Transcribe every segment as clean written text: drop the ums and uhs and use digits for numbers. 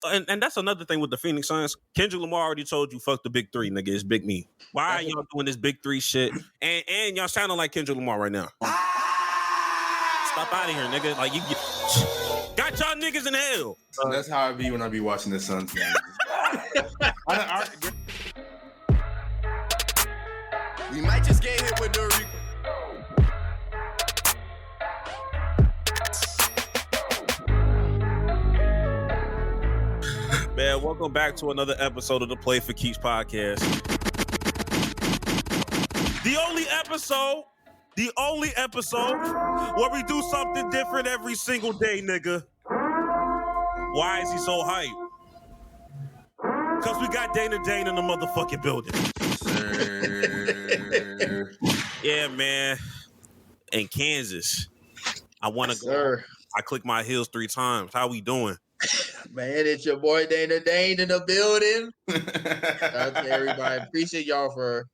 And that's another thing with the Phoenix Suns. Kendrick Lamar already told you, fuck the big three, nigga. It's big me. Why are y'all doing this big three shit? And y'all sounding like Kendrick Lamar right now. Stop out of here, nigga. Like, you got y'all niggas in hell. That's how I be when I be watching the Suns game. We might just get hit with the Man, welcome back to another episode of the Play for Keeps podcast. The only episode where we do something different every single day, nigga. Why is he so hyped? Because we got Dana Dane in the motherfucking building. Yeah, man. In Kansas. I want to go. Sir. I click my heels 3 times. How we doing? Man, it's your boy Dana Dane in the building. Shout out to everybody. Appreciate y'all for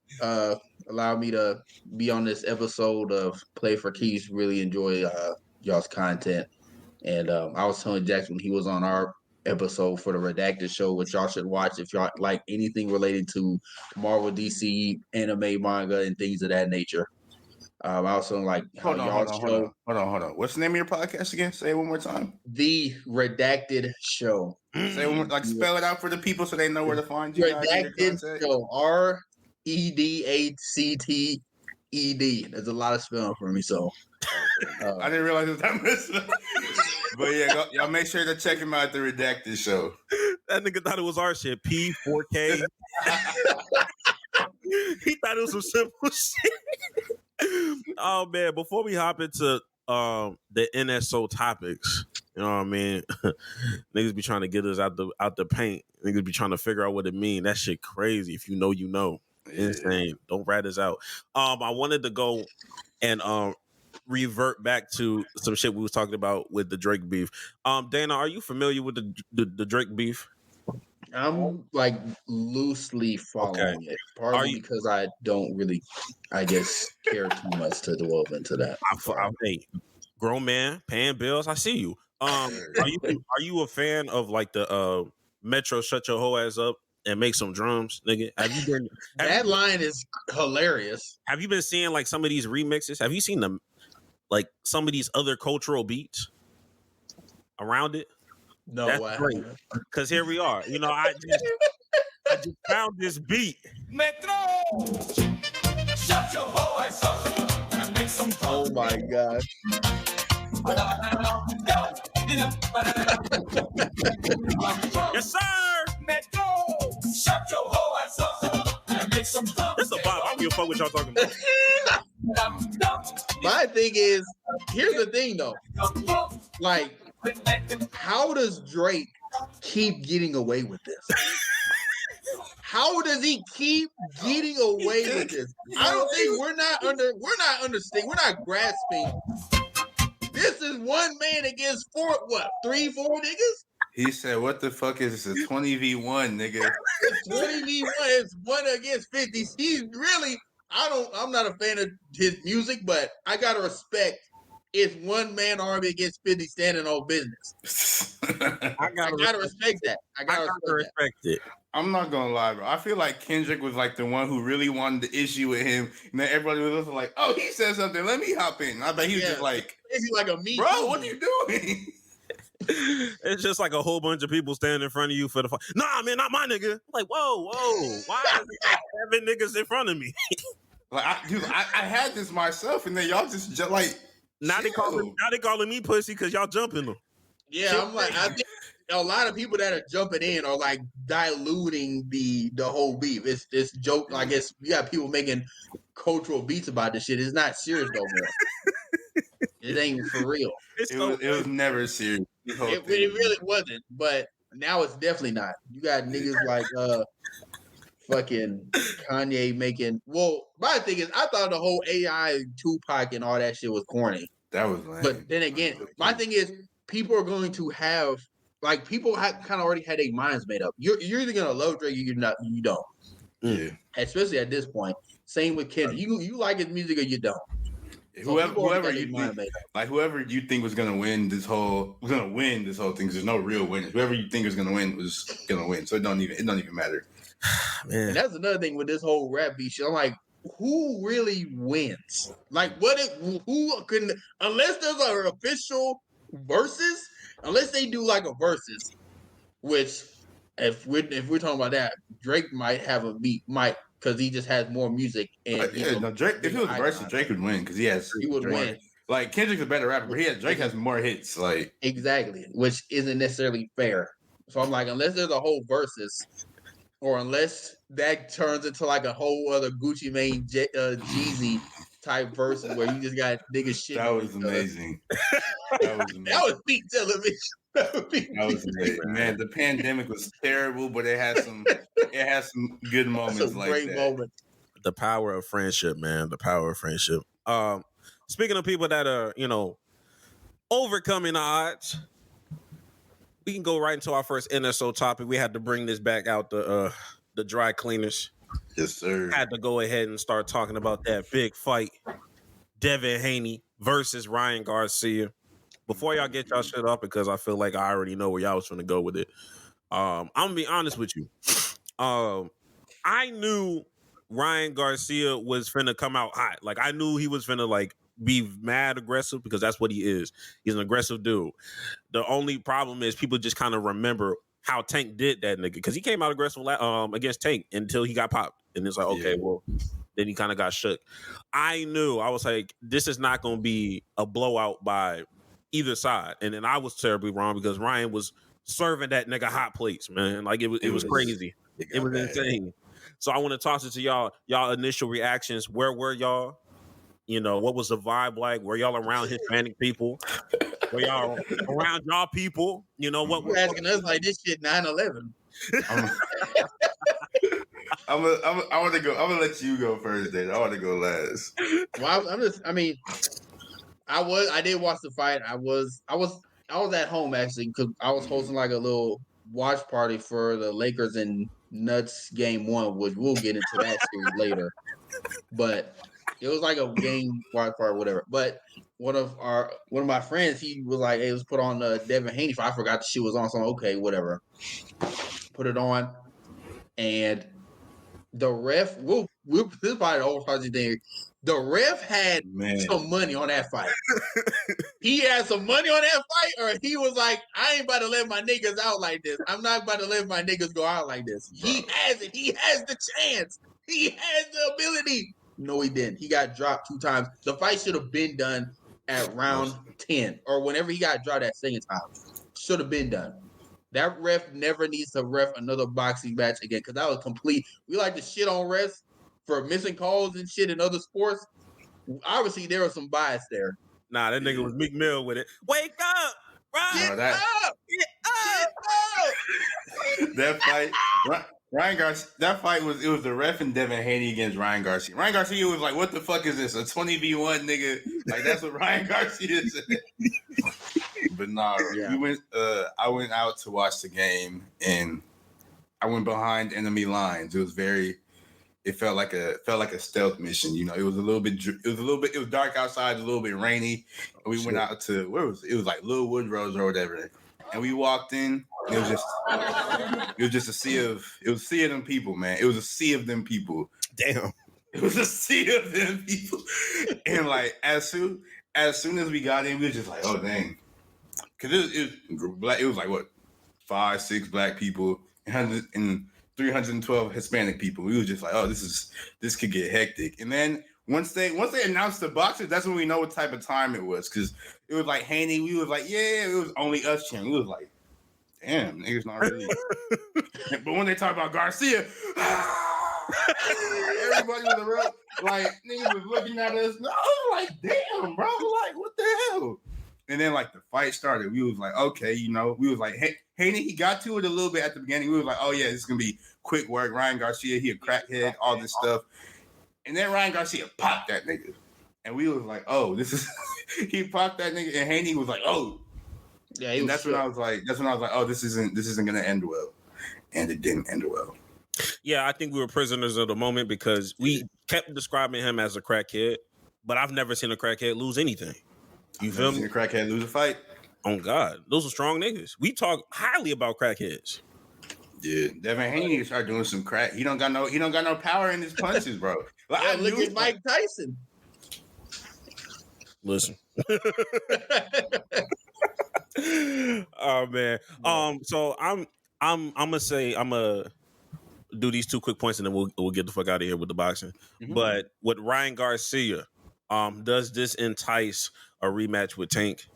allowing me to be on this episode of Play for Keys. Really enjoy y'all's content. And I was telling Jackson when he was on our episode for the Redacted show, which y'all should watch if y'all like anything related to Marvel, DC, anime, manga, and things of that nature. I also like Hold on. What's the name of your podcast again? Say it one more time. The Redacted Show. Say it one more, like spell it out for the people so they know where to find you. Redacted Show. REDACTED. There's a lot of spelling for me, so I didn't realize it was that much. But yeah, y'all make sure to check him out at the Redacted Show. That nigga thought it was our shit. P4K. He thought it was some simple shit. Oh man, before we hop into the NSO topics, you know what I mean? Niggas be trying to get us out the paint. Niggas be trying to figure out what it mean. That shit crazy. If you know, you know. Insane. Don't rat us out. I wanted to go and revert back to some shit we was talking about with the Drake beef. Dana, are you familiar with the Drake beef? I'm like loosely following it. Partly because I don't really, I guess, care too much to delve into that. Hey, grown man paying bills. I see you. Are you a fan of like the Metro Shut Your Hoe Ass Up and Make Some Drums, nigga? That line is hilarious. Have you been seeing like some of these remixes? Have you seen them like some of these other cultural beats around it? No, that's great. Because here we are. You know, I just found this beat. Metro, shut your hoe ass up and make some drums. Oh my gosh. Yes, sir. Metro, shut your hoe ass up and make some drums. This is a vibe. I don't give a fuck what y'all talking about. My thing is, here's the thing though. Like, how does Drake keep getting away with this? How does he keep getting away with this? I don't think we're not grasping. This is one man against 3, 4 niggas? He said, what the fuck is this? A 20v1, nigga. It's 20v1. It's 1 against 50. He's really, I'm not a fan of his music, but I gotta respect it's one man army against 50 standing on business. I gotta respect that. I gotta respect it. I'm not gonna lie, bro. I feel like Kendrick was like the one who really wanted the issue with him, and then everybody was like, "Oh, he said something. Let me hop in." I bet he was just like, "Is he like a me, bro? What are you doing?" It's just like a whole bunch of people standing in front of you for the fight. Nah, man, not my nigga. Like, whoa, why are there 7 niggas in front of me? Like, I had this myself, and then y'all just like. Now they calling me pussy because y'all jumping them. Yeah, I'm like, I think a lot of people that are jumping in are like diluting the whole beef. It's this joke. I guess you got people making cultural beats about this shit. It's not serious no more. It ain't for real. It was never serious. It really wasn't. But now it's definitely not. You got niggas like fucking Kanye making. Well, my thing is, I thought the whole AI Tupac and all that shit was corny. That was lame. But then again, my thing is, people are going to have like people kind of already had their minds made up. You're either gonna love Drake or you're not. You don't. Yeah. Especially at this point. Same with Kendrick. You like his music or you don't. Whoever you think was gonna win this whole thing. 'Cause there's no real winners. Whoever you think was gonna win was gonna win. So it don't even matter. Man. And that's another thing with this whole rap beef shit. I'm like, who really wins? Like, who couldn't, unless there's an official versus, unless they do like a versus, which if we're talking about that, Drake might have a beat, because he just has more music. And Drake. If it was versus, Drake would win because he would win. Like Kendrick's a better rapper, but Drake has more hits. Like exactly, which isn't necessarily fair. So I'm like, unless there's a whole versus. Or unless that turns into like a whole other Gucci Mane Jeezy type version where you just got niggas shit. That was amazing. That was peak television. That was amazing. Man, the pandemic was terrible, but it had some good moments like that. Great moments. The power of friendship, man. The power of friendship. Speaking of people that are, overcoming odds. We can go right into our first NSO topic. We had to bring this back out the dry cleaners. Yes, sir. Had to go ahead and start talking about that big fight. Devin Haney versus Ryan Garcia. Before y'all get y'all shit up, because I feel like I already know where y'all was going to go with it. I'm going to be honest with you. I knew Ryan Garcia was finna come out hot. Like, I knew he was finna, be mad aggressive because that's what he is. He's an aggressive dude. The only problem is people just kind of remember how Tank did that nigga because he came out aggressive against Tank until he got popped. And it's like, okay, well, then he kind of got shook. I was like, this is not going to be a blowout by either side. And then I was terribly wrong because Ryan was serving that nigga hot plates, man. Like, it was crazy. It was insane. So I want to toss it to y'all initial reactions. Where were y'all? What was the vibe like? Were y'all around Hispanic people? Were y'all around y'all people? What you're asking us like this shit 9/11. I'm gonna let you go first, then. I want to go last. Well, I did watch the fight. I was at home actually because I was hosting like a little watch party for the Lakers and Nuts game 1, which we'll get into that series later. But it was like a game watch party, whatever. But one of my friends, he was like, "Hey, let's put on Devin Haney." I forgot the shit was on, so okay, whatever. Put it on, and the ref. This is probably the whole thing. The ref had some money on that fight. He had some money on that fight, or he was like, "I ain't about to let my niggas out like this. I'm not about to let my niggas go out like this." Bro. He has it. He has the chance. He has the ability. No, he didn't. He got dropped 2 times. The fight should have been done at round 10 or whenever he got dropped that second time. Should have been done. That ref never needs to ref another boxing match again because that was complete. We like to shit on refs for missing calls and shit in other sports. Obviously, there was some bias there. Nah, that nigga was Meek Mill with it. Wake up! Ryan! Get up! That fight... Ryan Garcia, that fight was the ref and Devin Haney against Ryan Garcia. Ryan Garcia was like, "What the fuck is this? A 20v1 nigga?" Like that's what Ryan Garcia said. But nah, we went. I went out to watch the game, and I went behind enemy lines. It felt like a stealth mission. It was it was dark outside, a little bit rainy. And we went out to it was like Little Woodrose or whatever. And we walked in. It was just a sea of them people, man. It was a sea of them people. Damn. It was a sea of them people. And like as soon as we got in, we were just like, oh dang. Cause it was like what, 5-6 black people and 312 Hispanic people. We were just like, oh, this could get hectic. And then once they announced the boxers, that's when we know what type of time it was. Cause it was like Haney, we was like, yeah, it was only us chanting. We was like, damn, niggas not really. But when they talk about Garcia, everybody was around, like niggas was looking at us. I was like, damn, bro, like what the hell? And then like the fight started, we was like, okay, we was like, hey, Haney, he got to it a little bit at the beginning. We was like, oh yeah, this is gonna be quick work. Ryan Garcia, he a crackhead, all this stuff. And then Ryan Garcia popped that nigga, and we was like, oh, this is. He popped that nigga, and Haney was like, oh. Yeah, and that's when I was like, oh, this isn't gonna end well, and it didn't end well. Yeah, I think we were prisoners of the moment because we kept describing him as a crackhead, but I've never seen a crackhead lose anything. You feel me? Seen a crackhead lose a fight? Oh God, those are strong niggas. We talk highly about crackheads. Yeah, Devin Haney need to start doing some crack. He don't got no power in his punches, bro. Like, Yeah, look at Mike Tyson. Listen. Oh man. So I'm gonna do these 2 quick points and then we'll get the fuck out of here with the boxing. Mm-hmm. But with Ryan Garcia, does this entice a rematch with Tank?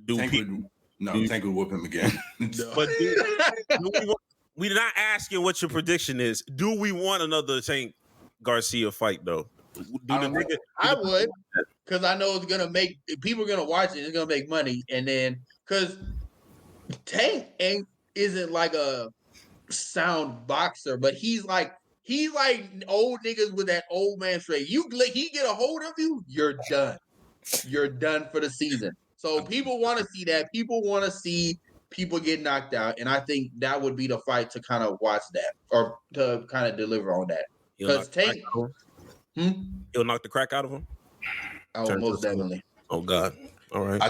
Tank would whoop him again. But we're not asking what your prediction is. Do we want another Tank Garcia fight though? I would, because I know it's gonna make people are gonna watch it. It's gonna make money, and then because Tank isn't like a sound boxer, but he's like old niggas with that old man straight. He get a hold of you, you're done. You're done for the season. So people want to see that. People want to see people get knocked out, and I think that would be the fight to kind of watch that or to kind of deliver on that. Because Tank, he'll knock the crack out of him. Oh, most definitely. Oh God. All right.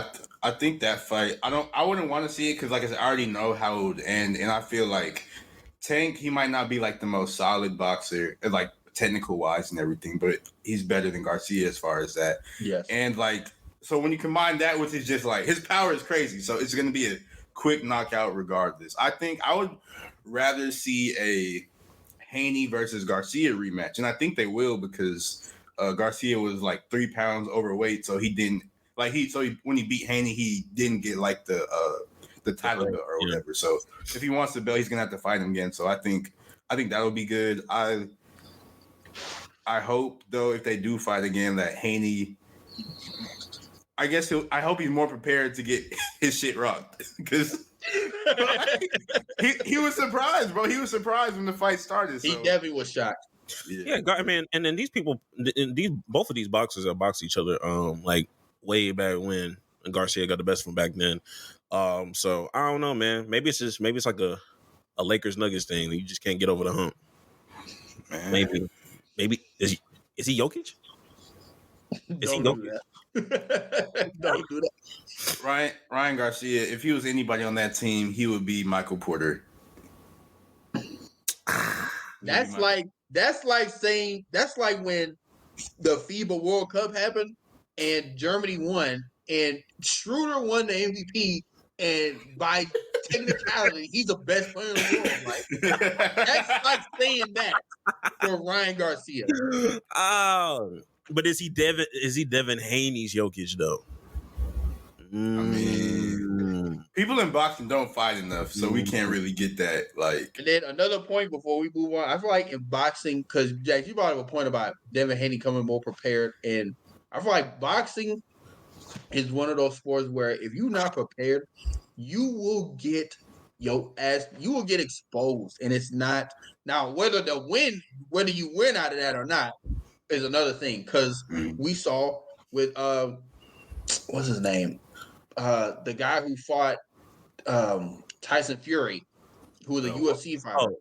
I think that fight. I wouldn't want to see it because, like I said, I already know how it would end, and I feel like Tank, he might not be like the most solid boxer, like technical wise and everything, but he's better than Garcia as far as that. Yes. And like, so when you combine that with his just like his power is crazy, so it's gonna be a quick knockout regardless. I think I would rather see a Haney versus Garcia rematch, and I think they will because Garcia was like 3 pounds overweight, so he didn't like when he beat Haney, he didn't get like the title belt or whatever. So if he wants the belt, he's gonna have to fight him again. So I think that would be good. I hope though if they do fight again that Haney, I hope he's more prepared to get his shit rocked because he was surprised, bro. He was surprised when the fight started. So. He definitely was shocked. Yeah, I mean, and then these people, both of these boxers have boxed each other, like way back when Garcia got the best from back then. So I don't know, man. Maybe it's like a Lakers Nuggets thing. You just can't get over the hump. Man. Maybe is he Jokic? Is he Jokic? Don't do that. Ryan Garcia, if he was anybody on that team, he would be Michael Porter. That's like when the FIBA World Cup happened and Germany won and Schroeder won the MVP and by technicality he's the best player in the world. Like that's like saying that for Ryan Garcia. Oh, but is he Devin Haney's Jokic though? I mean, people in boxing don't fight enough, so we can't really get that. Like, and then another point before we move on, I feel like in boxing, because Jack, you brought up a point about Devin Haney coming more prepared, and I feel like boxing is one of those sports where if you're not prepared, you will get exposed, and it's not now whether you win out of that or not is another thing. Because we saw with what's his name. The guy who fought Tyson Fury, who was a UFC fighter.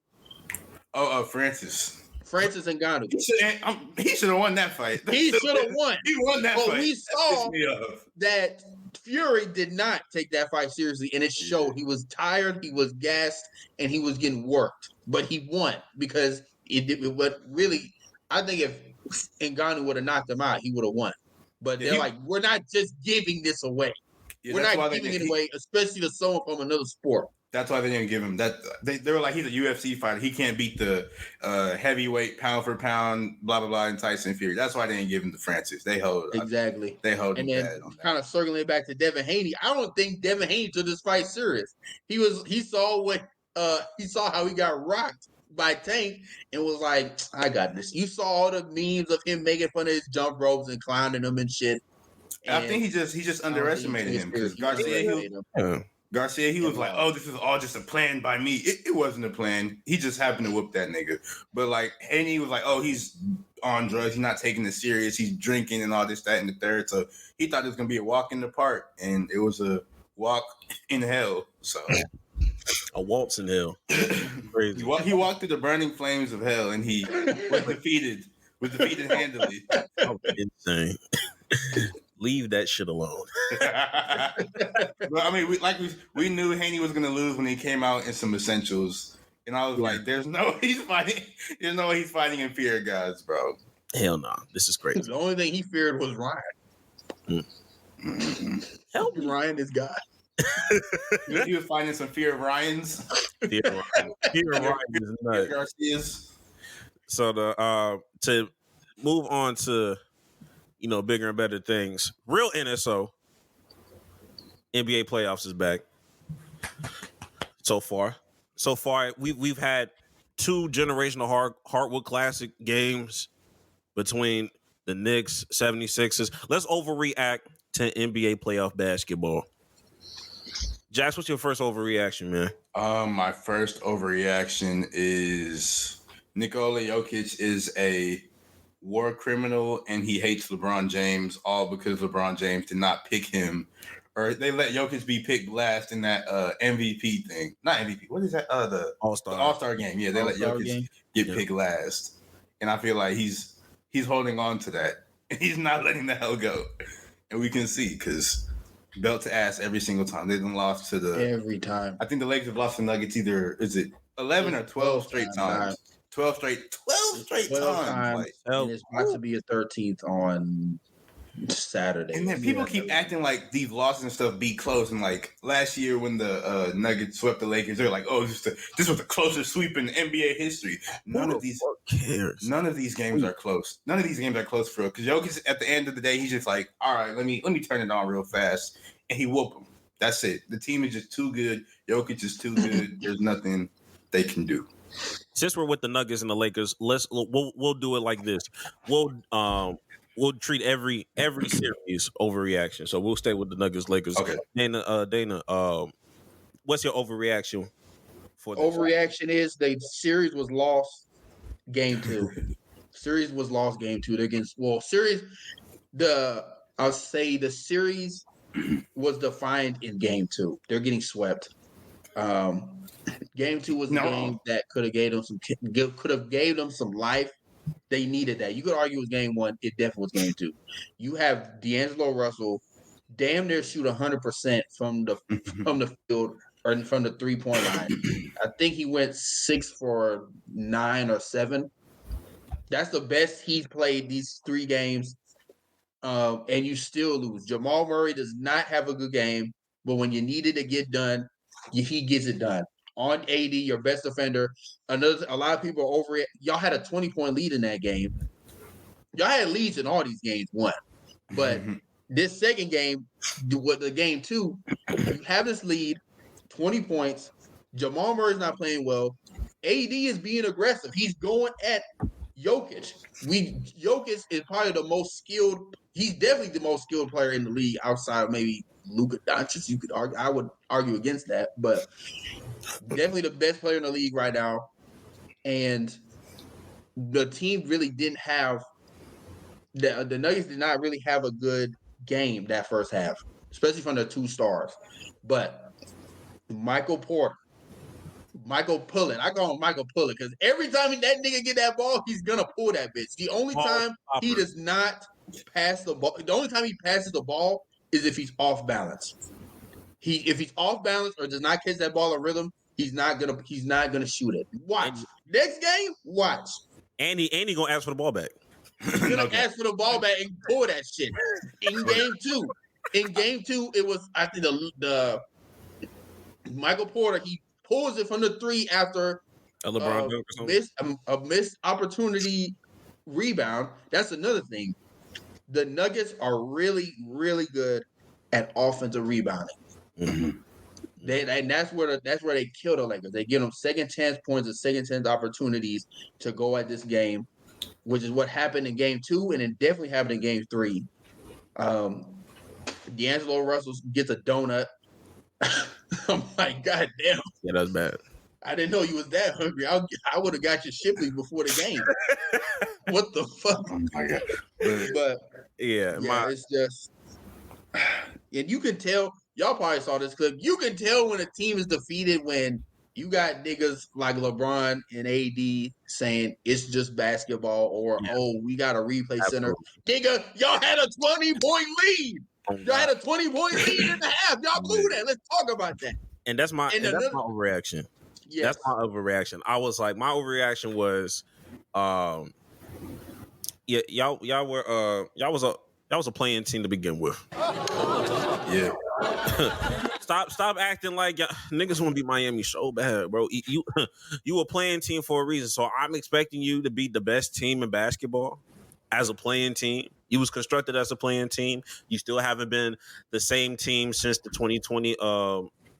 Francis Ngannou. He should have won that fight. He should have won. He won that fight. But we saw that Fury did not take that fight seriously, and it showed. He was tired, he was gassed, and he was getting worked. But he won because it did. But really, I think if Ngannou would have knocked him out, he would have won. But they're like, we're not just giving this away. We're not giving it away, especially to someone from another sport. That's why they didn't give him that. They were like, he's a UFC fighter. He can't beat the heavyweight, pound for pound, blah, blah, blah, and Tyson Fury. That's why they didn't give him to Francis. They hold exactly. They hold and him then bad on that. Kind of circling back to Devin Haney. I don't think Devin Haney took this fight serious. He saw how he got rocked by Tank and was like, I got this. You saw all the memes of him making fun of his jump ropes and clowning them and shit. And I think he just underestimated him because Garcia, he was like, oh, this is all just a plan by me. It wasn't a plan. He just happened to whoop that nigga. But like Haney was like, oh, he's on drugs. He's not taking it serious. He's drinking and all this, that, and the third. So he thought it was gonna be a walk in the park, and it was a walk in hell. So a waltz in hell. Crazy. He walked through the burning flames of hell, and he was defeated handily. Insane. Leave that shit alone. But I mean, we knew Haney was gonna lose when he came out in some essentials, and I was like, "There's no way he's fighting inferior guys, bro." Hell no, this is crazy. The only thing he feared was Ryan. Help me. Ryan is God. He was finding some fear of Ryan's. Fear of Ryan is nuts. Garcia's. So to move on to bigger and better things. Real NSO. NBA playoffs is back. So far, we've had 2 generational hardwood classic games between the Knicks, 76ers. Let's overreact to NBA playoff basketball. Jax, what's your first overreaction, man? My first overreaction is Nikola Jokic is a war criminal and he hates LeBron James, all because LeBron James did not pick him, or they let Jokic be picked last in that MVP thing. Not MVP. What is that? The All-Star game. Yeah, they let Jokic get picked last, and I feel like he's holding on to that. He's not letting the hell go, and we can see because belt to ass every single time. They done lost to every time. I think the Lakers have lost to Nuggets either 11 or 12 straight times. 12 straight times. Like, and it's about to be a 13th on Saturday. And then people keep acting like these losses and stuff be close. And like last year when the Nuggets swept the Lakers, they're like, "Oh, this was the closest sweep in NBA history." None of these games are close. None of these games are close for real. Because Jokic, at the end of the day, he's just like, "All right, let me turn it on real fast," and he whoop them. That's it. The team is just too good. Jokic is too good. There's nothing they can do. Since we're with the Nuggets and the Lakers, we'll do it like this. We'll treat every series overreaction. So we'll stay with the Nuggets, Lakers. Okay. Dana, what's your overreaction for this? Overreaction is the series was lost game 2. Series was lost game 2. I'll say the series was defined in game 2. They're getting swept. Game 2 was the game that could have gave them some life. They needed that. You could argue it was game 1. It definitely was game 2. You have D'Angelo Russell damn near shoot 100% from the field or from the 3-point line. I think he went 6 for 9 or 7. That's the best he's played these 3 games. And you still lose. Jamal Murray does not have a good game, but when you need it to get done, he gets it done. On AD, your best defender. A lot of people over it. Y'all had a 20-point lead in that game. Y'all had leads in all these games, won. But this second game, with the game 2, you have this lead, 20 points. Jamal Murray's not playing well. AD is being aggressive. He's going at Jokic. Jokic is probably the most skilled. He's definitely the most skilled player in the league outside of maybe Luka Doncic. You could argue. I would argue against that, but definitely the best player in the league right now. And the team really didn't have the Nuggets did not really have a good game that first half, especially from the 2 stars. But Michael Pullen, I call him Michael Pullen because every time that nigga get that ball, he's gonna pull that bitch. The only time he does not pass the ball, the only time he passes the ball is if he's off balance. If he's off balance or does not catch that ball in rhythm, he's not gonna shoot it. Watch. Next game, watch. And he gonna ask for the ball back. He's gonna ask for the ball back and pull that shit. In game two, it was I think the Michael Porter, he pulls it from the 3 after a LeBron dunk or something. A missed opportunity rebound. That's another thing. The Nuggets are really, really good at offensive rebounding. Mm-hmm. And that's where they kill the Lakers. They give them second chance points and second chance opportunities to go at this game, which is what happened in game 2 and it definitely happened in game 3. D'Angelo Russell gets a donut. I'm like, God damn. Yeah, that's bad. I didn't know you was that hungry. I would have got your Shipley before the game. What the fuck? Oh my God. But yeah, it's just, and you can tell. Y'all probably saw this clip. You can tell when a team is defeated when you got niggas like LeBron and AD saying it's just basketball, or we got a replay center. Nigga, y'all had a 20-point lead. Y'all had a 20-point lead in the half. Y'all blew that. Let's talk about that. And that's my overreaction. Yes. That's my overreaction. I was like, my overreaction was, y'all was a playing team to begin with. Yeah. Stop acting like niggas want to beat Miami so bad, bro. You a playing team for a reason. So I'm expecting you to be the best team in basketball as a playing team. You was constructed as a playing team. You still haven't been the same team since the 2020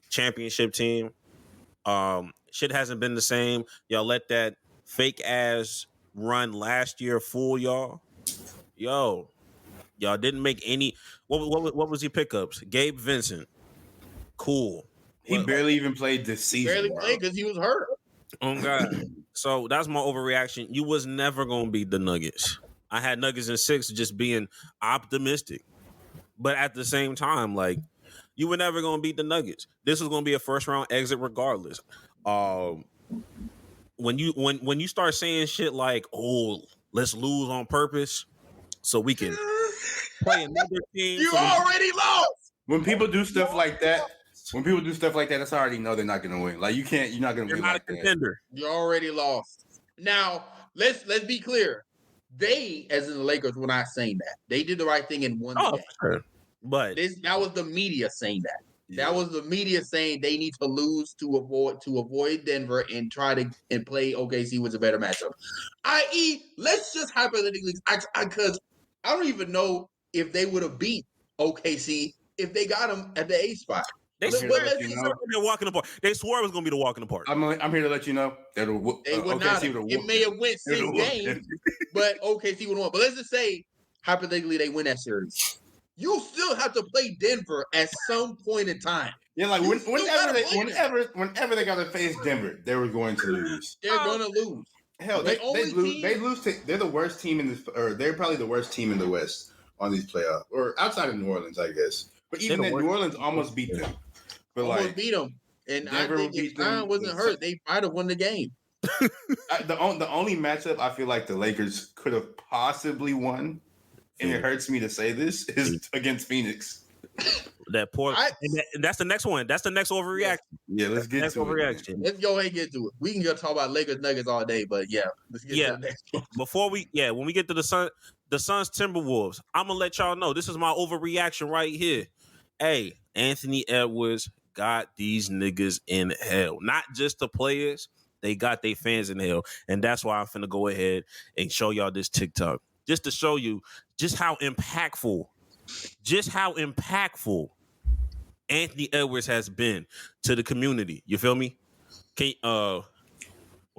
championship team. Shit hasn't been the same. Y'all let that fake ass run last year fool y'all. Y'all didn't make any. What was your pickups? Gabe Vincent, cool. He barely even played this season. Barely played because he was hurt. Oh God. So that's my overreaction. You was never gonna beat the Nuggets. I had Nuggets in 6, just being optimistic, but at the same time, like, you were never gonna beat the Nuggets. This was gonna be a first round exit regardless. When you start saying shit like, "Oh, let's lose on purpose so we can play another team," You already lost. When people do stuff like that, that's already know they're not gonna win. Like, you're not gonna You're win. not like a contender. You already lost. Now let's be clear. They, as in the Lakers, were not saying that. They did the right thing and won the game. Sure. But That was the media saying that. Yeah. That was the media saying they need to lose to avoid Denver and try to play OKC was a better matchup. I.e., let's just hypothetically, because I don't even know if they would have beat OKC if they got them at the 8th spot. they Let's swore let it you was know. gonna be a walk in the park. They swore it was gonna be the walk in the park. I'm here to let you know that They would OKC not. would have It may have went 6 games, but OKC would have won. But let's just say hypothetically they win that series. You still have to play Denver at some point in time. Yeah, like You still gotta play them. whenever they got to face Denver, they were going to lose. They're gonna lose. Hell, The they only lose. team- They lose. They're the worst team in the, or they're probably the worst team in the West on these playoffs, or outside of New Orleans, I guess. But even then, New Orleans almost beat them. But Almost like beat them. And Denver I think beat if Zion them. wasn't hurt, they might have won the game. the only matchup I feel like the Lakers could have possibly won, and it hurts me to say this, is against Phoenix. That poor. And that's the next one. That's the next overreaction. Yeah, let's get Next to overreaction. it. Let's go ahead and get to it. We can go talk about Lakers Nuggets all day, but let's get to the next one. When we get to the Suns Timberwolves, I'm gonna let y'all know this is my overreaction right here. Hey, Anthony Edwards got these niggas in hell. Not just the players, they got their fans in hell. And that's why I'm finna go ahead and show y'all this TikTok. Just to show you just how impactful Anthony Edwards has been to the community. You feel me? We'll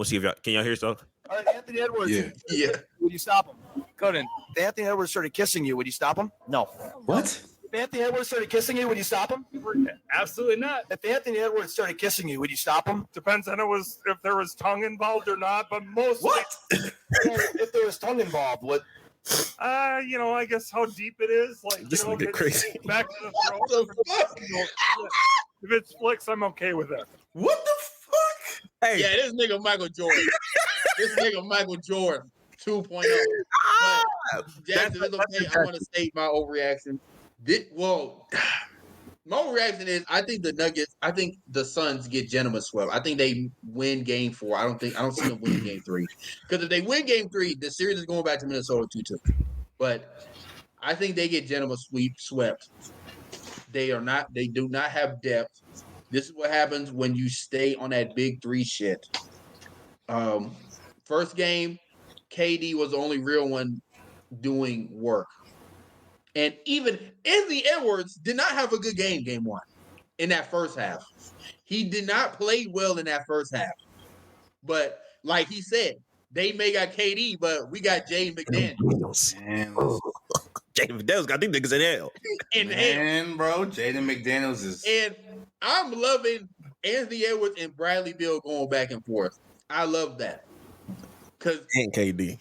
see if y'all can hear stuff? All right, Anthony Edwards. Yeah. Would you stop him? Conan, if Anthony Edwards started kissing you, would you stop him? No. What? If Anthony Edwards started kissing you, would you stop him? Absolutely not. If Anthony Edwards started kissing you, would you stop him? Depends on if there was tongue involved or not, but mostly, If there was tongue involved, what? I guess how deep it is. Like, This nigga if it's crazy. back to the throat. What the fuck? If it's flicks, I'm okay with it. What the fuck? Hey, Yeah, this nigga Michael Jordan. 2.0. But Jackson, it's okay. I want to state my overreaction. My overreaction is I think the Suns get gentlemen swept. I think they win game 4. I don't see them winning game 3. Because if they win game 3, the series is going back to Minnesota 2-2. But I think they get gentlemen swept. They do not have depth. This is what happens when you stay on that big 3 shit. First game, KD was the only real one doing work. And even Anthony Edwards did not have a good game 1 in that first half. He did not play well in that first half. But like he said, they may got KD, but we got Jayden McDaniels. Jayden McDaniels got these niggas in hell. Bro, Jayden McDaniels is. And I'm loving Anthony Edwards and Bradley Beal going back and forth. I love that. And KD.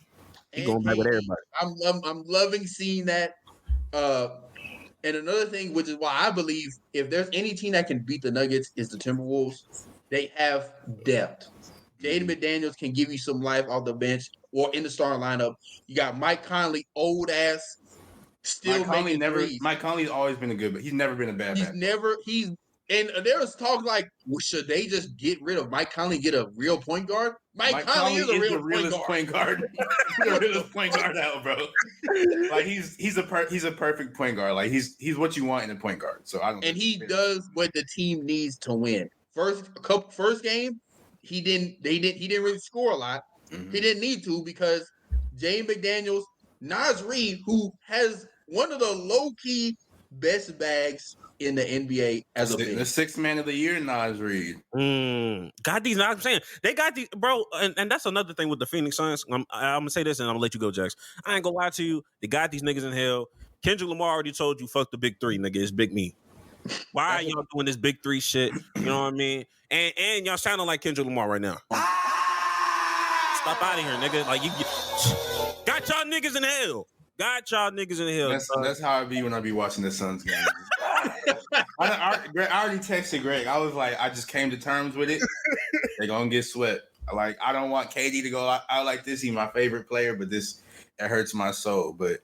He going back with everybody. I'm loving seeing that. And another thing, which is why I believe if there's any team that can beat the Nuggets, is the Timberwolves. they have depth. Jayden McDaniels can give you some life off the bench or in the starting lineup. You got Mike Conley, old ass, still making threes. Mike Conley's always been a good, but he's never been a bad man. And there was talk like, well, should they just get rid of Mike Conley and get a real point guard? Mike Conley is a real point guard. He's the realest point guard out, bro. Like he's a perfect point guard. Like he's what you want in a point guard. So I don't. And he does what the team needs to win. First game, he didn't really score a lot. Mm-hmm. He didn't need to because Jayden McDaniels, Naz Reid, who has one of the low-key best bags in the NBA as a big. The sixth man of the year, Naz Reid. Got these. I'm saying they got these, bro. And that's another thing with the Phoenix Suns. I'm gonna say this, and I'm gonna let you go, Jax. I ain't gonna lie to you. They got these niggas in hell. Kendrick Lamar already told you, fuck the big three, nigga. It's big me. Why are y'all doing this big three shit? You know what I mean? And y'all sounding like Kendrick Lamar right now. Stop out of here, nigga. Like you got y'all niggas in hell. Got y'all niggas in hell. That's how I be when I be watching the Suns game. I already texted Greg. I was like, I just came to terms with it. They're gonna get swept. Like, I don't want KD to go out like this. He's my favorite player, but it hurts my soul. But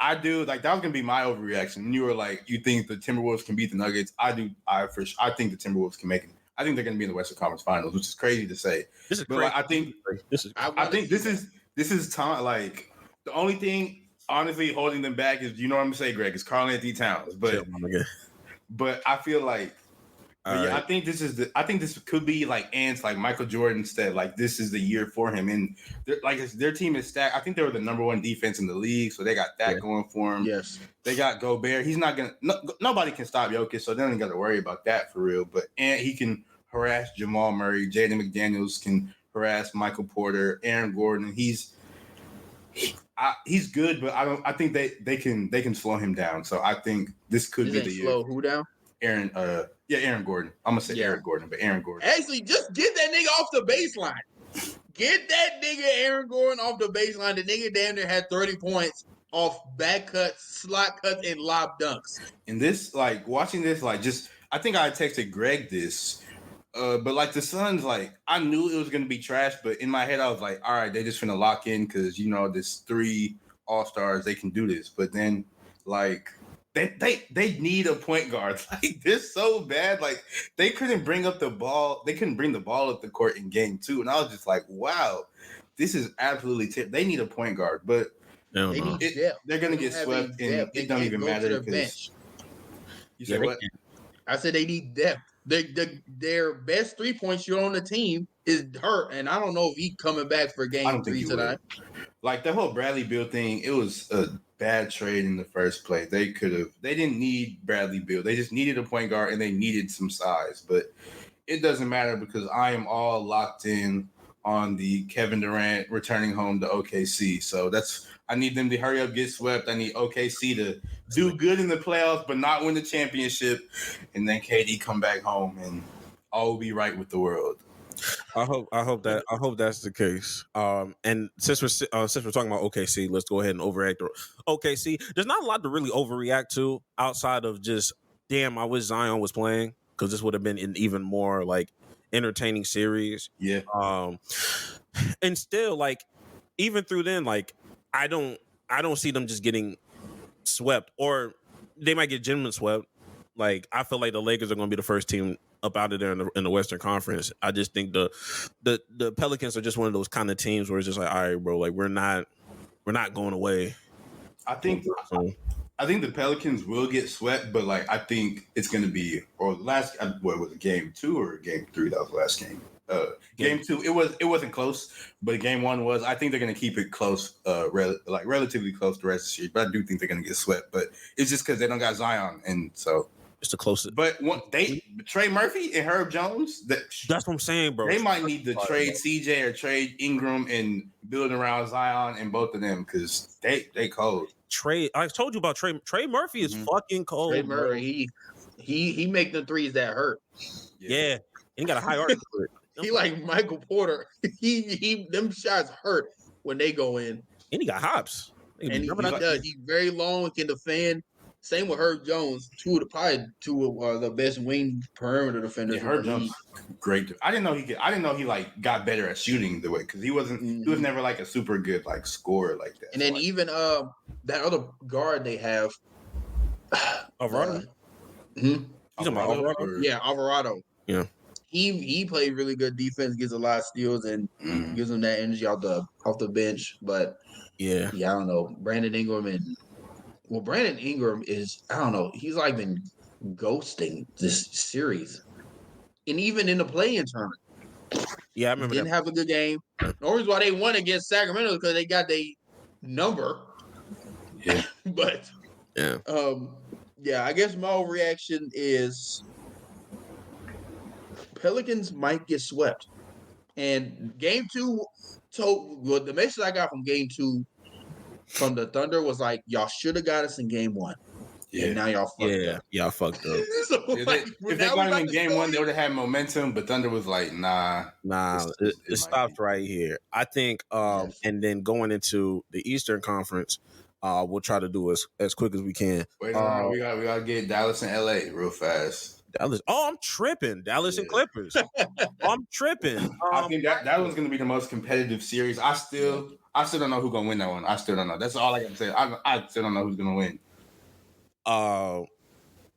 I do, like, that was gonna be my overreaction. When you were like, you think the Timberwolves can beat the Nuggets? I do. I think the Timberwolves can make it. I think they're gonna be in the Western Conference Finals, which is crazy to say. This is but crazy. Like, I think this is time. Like, the only thing honestly holding them back is, you know what I'm gonna say, Greg, it's Karl-Anthony Towns. But I feel like, I think this could be like Ants, like Michael Jordan said, like this is the year for him. And their team is stacked. I think they were the number one defense in the league, so they got that going for them. Yes, they got Gobert. He's not gonna. Nobody can stop Jokic, so they don't got to worry about that for real. But he can harass Jamal Murray. Jaden McDaniels can harass Michael Porter, Aaron Gordon. He's good, but I think they can slow him down. So I think this could be the year. Slow who down? Aaron Gordon. I'm gonna say Aaron Gordon, but Aaron Gordon. Actually, just get that nigga off the baseline. Get that nigga Aaron Gordon off the baseline. The nigga damn near had 30 points off back cuts, slot cuts, and lob dunks. And this, like, watching this, like, just I think I texted Greg this. But like the Suns, like I knew it was gonna be trash, but in my head I was like, all right, they just finna lock in because this 3 all-stars, they can do this. But then like they need a point guard. Like they're so bad. Like they couldn't bring up the ball. They couldn't bring the ball up the court in game 2. And I was just like, wow, this is absolutely terrible. They need a point guard, but they need depth. They're gonna get swept, and it don't even matter because you said what? I said they need depth. Their best 3-point shooter on the team is hurt, and I don't know if he's coming back for game 3 tonight. Like the whole Bradley Beal thing, it was a bad trade in the first place. They didn't need Bradley Beal. They just needed a point guard and they needed some size. But it doesn't matter because I am all locked in on the Kevin Durant returning home to OKC. So I need them to hurry up, get swept. I need OKC to do good in the playoffs, but not win the championship. And then KD come back home and all will be right with the world. I hope that's the case. And since we're talking about OKC, let's go ahead and overreact. OKC, there's not a lot to really overreact to outside of just, damn, I wish Zion was playing because this would have been an even more like entertaining series. Yeah. And still, like, even through then, like, I don't see them just getting swept, or they might get genuinely swept. Like, I feel like the Lakers are going to be the first team up out of there in the Western Conference. I just think the Pelicans are just one of those kind of teams where it's just like, all right, bro, like we're not going away. I think the Pelicans will get swept, but like I think it's going to be what was it, game 2 or game 3? That was the last game. Game 2, it wasn't close, but game 1 was. I think they're going to keep it close, relatively close the rest of the series. But I do think they're going to get swept. But it's just because they don't got Zion, and so it's the closest. But Trey Murphy and Herb Jones. That's what I'm saying, bro. They might need to trade CJ or trade Ingram and build around Zion and both of them because they cold. I told you about Trey. Trey Murphy is fucking cold. Trey Murray, he make the threes that hurt. Yeah. He got a high arc. He like Michael Porter. He them shots hurt when they go in. And he got hops. And he does. He's very long and can defend. Same with Herb Jones, probably two of the best wing perimeter defenders Yeah, in Herb the league. Jones, great. I didn't know he like got better at shooting the way because he wasn't. He was never like a super good like scorer like that. And then even that other guard they have, Alvarado. You talking about Alvarado? Yeah, Alvarado. Yeah. He played really good defense, gets a lot of steals, and gives them that energy off the bench. But yeah, I don't know. Brandon Ingram is, I don't know. He's like been ghosting this series, and even in the play-in tournament. Yeah, I remember Didn't that. have a good game. The reason why they won against Sacramento is because they got their number. Yeah. But I guess my overreaction is Pelicans might get swept. And game 2 the message I got from game 2 from the Thunder was like, y'all should have got us in game 1. Yeah. And now y'all fucked up. Y'all fucked up. So, if they got him in game 1, they would have had momentum, but Thunder was like, nah. It stopped right here. I think and then going into the Eastern Conference, we'll try to do as quick as we can. Wait, no, we gotta get Dallas and LA real fast. Dallas. Oh, I'm tripping. Dallas and Clippers. I'm tripping. I think that one's gonna be the most competitive series. I still don't know who's gonna win that one. I still don't know. That's all I can say. I still don't know who's gonna win.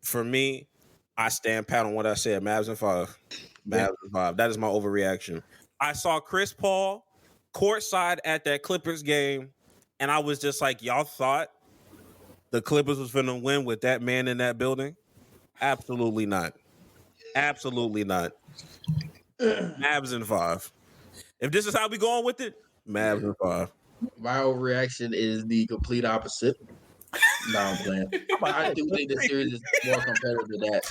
For me, I stand pat on what I said. Mavs and 5. Mavs and 5. That is my overreaction. I saw Chris Paul courtside at that Clippers game, and I was just like, y'all thought the Clippers was going to win with that man in that building? Absolutely not. Absolutely not. Mavs and 5. If this is how we going with it, Mavs and 5. My overreaction is the complete opposite. No, I'm playing. I do think the series is more competitive than that.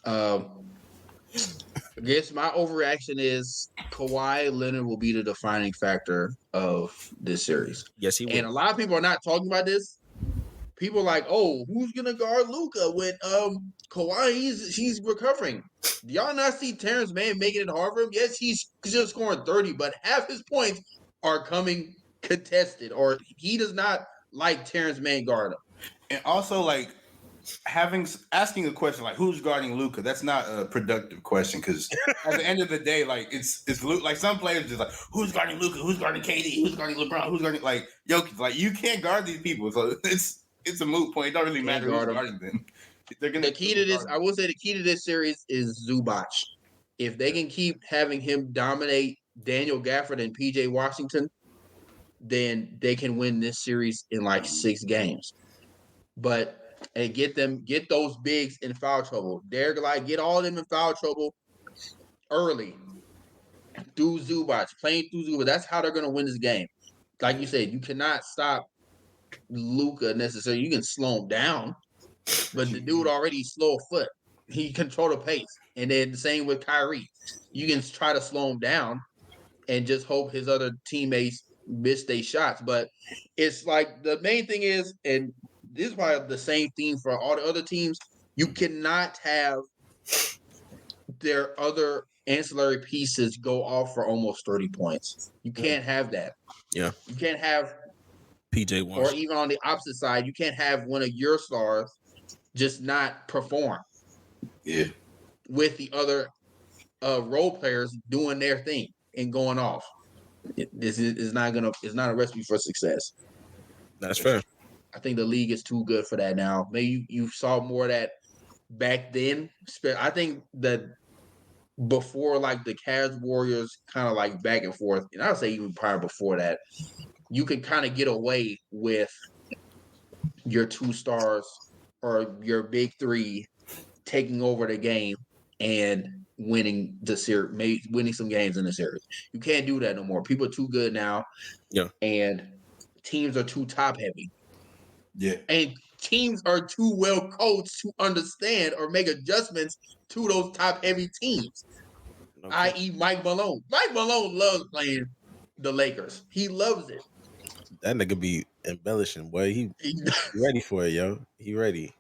I guess my overreaction is Kawhi Leonard will be the defining factor of this series. Yes, he will. And a lot of people are not talking about this. People are like, oh, who's gonna guard Luka when Kawhi he's recovering? Do y'all not see Terrence Mann making it hard for him? Yes, he's just scoring 30, but half his points are coming contested, or he does not like Terrence Mann guard him. And also, like, asking a question like who's guarding Luka, that's not a productive question because at the end of the day, like it's Luka. Like some players just like who's guarding Luka, who's guarding KD, who's guarding LeBron, who's guarding like Jokic. Like you can't guard these people, so it's a moot point. It don't really matter who's guarding them. The key to this, I will say, the key to this series is Zubac. If they can keep having him dominate Daniel Gafford and PJ Washington, then they can win this series in like 6 games. But and get those bigs in foul trouble. They're like get all of them in foul trouble early through Zubac, playing through Zubac. That's how they're going to win this game. Like you said, you cannot stop Luka necessarily. You can slow him down, but the dude already slow of foot. He control the pace. And then the same with Kyrie. You can try to slow him down and just hope his other teammates miss their shots. But it's like the main thing is, and this is probably the same theme for all the other teams, you cannot have their other ancillary pieces go off for almost 30 points. You can't have that. Yeah. You can't have PJ Washington. Or even on the opposite side, you can't have one of your stars just not perform. Yeah. With the other role players doing their thing and going off. This is not a recipe for success. That's fair. I think the league is too good for that now. Maybe you saw more of that back then. I think that before like the Cavs Warriors kind of like back and forth, and I would say even prior before that, you could kind of get away with your 2 stars or your big 3 taking over the game and winning the series, winning some games in the series. You can't do that no more. People are too good now. Yeah. And teams are too top heavy. Yeah. And teams are too well coached to understand or make adjustments to those top heavy teams. Okay. I.e. Mike Malone. Mike Malone loves playing the Lakers. He loves it. That nigga be embellishing, boy. He ready for it, yo. He ready.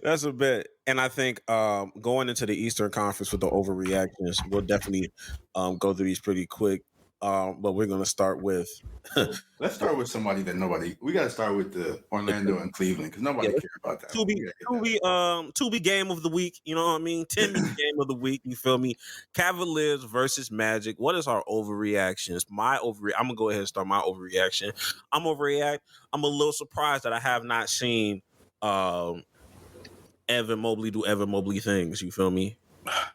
That's a bet. And I think going into the Eastern Conference with the overreactions, we'll definitely go through these pretty quick. But we're gonna start with Let's start with somebody that nobody. We got to start with the Orlando and Cleveland because nobody cares about that. to be game of the week. You know what I mean? 10 game of the week. You feel me? Cavaliers versus Magic. What is our overreaction? It's my overreaction. I'm gonna go ahead and start my overreaction. I'm overreact. I'm a little surprised that I have not seen Evan Mobley do Evan Mobley things. You feel me?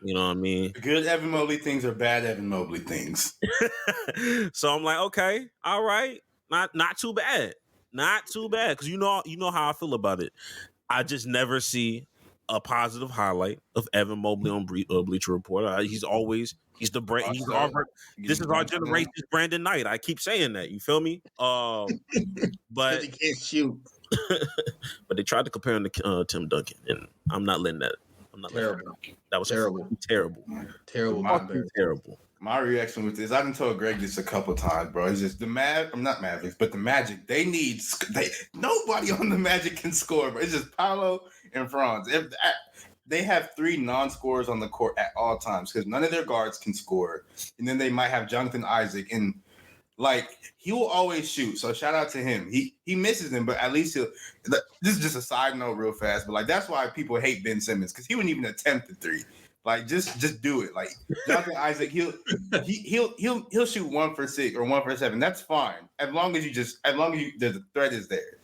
You know what I mean? Good Evan Mobley things or bad Evan Mobley things. So I'm like, okay, all right, not too bad, not too bad. Because you know how I feel about it. I just never see a positive highlight of Evan Mobley on Bleacher Report. He's the brand. This is our generation's Brandon Knight. I keep saying that. You feel me? But he can't shoot. But they tried to compare him to Tim Duncan, and I'm not letting that. Terrible. That was terrible. Terrible. Terrible. My reaction with this, I've been told Greg this a couple times, bro. It's just I'm not Mavericks, but the Magic. Nobody on the Magic can score, bro. It's just Paolo and Franz. They have 3 non-scorers on the court at all times because none of their guards can score, and then they might have Jonathan Isaac, and like he will always shoot. So shout out to him. He misses them, but at least he'll. This is just a side note, real fast, but like that's why people hate Ben Simmons because he wouldn't even attempt the 3. Like just do it. Like Jonathan Isaac, he'll shoot 1 for 6 or 1 for 7. That's fine as long as the threat is there.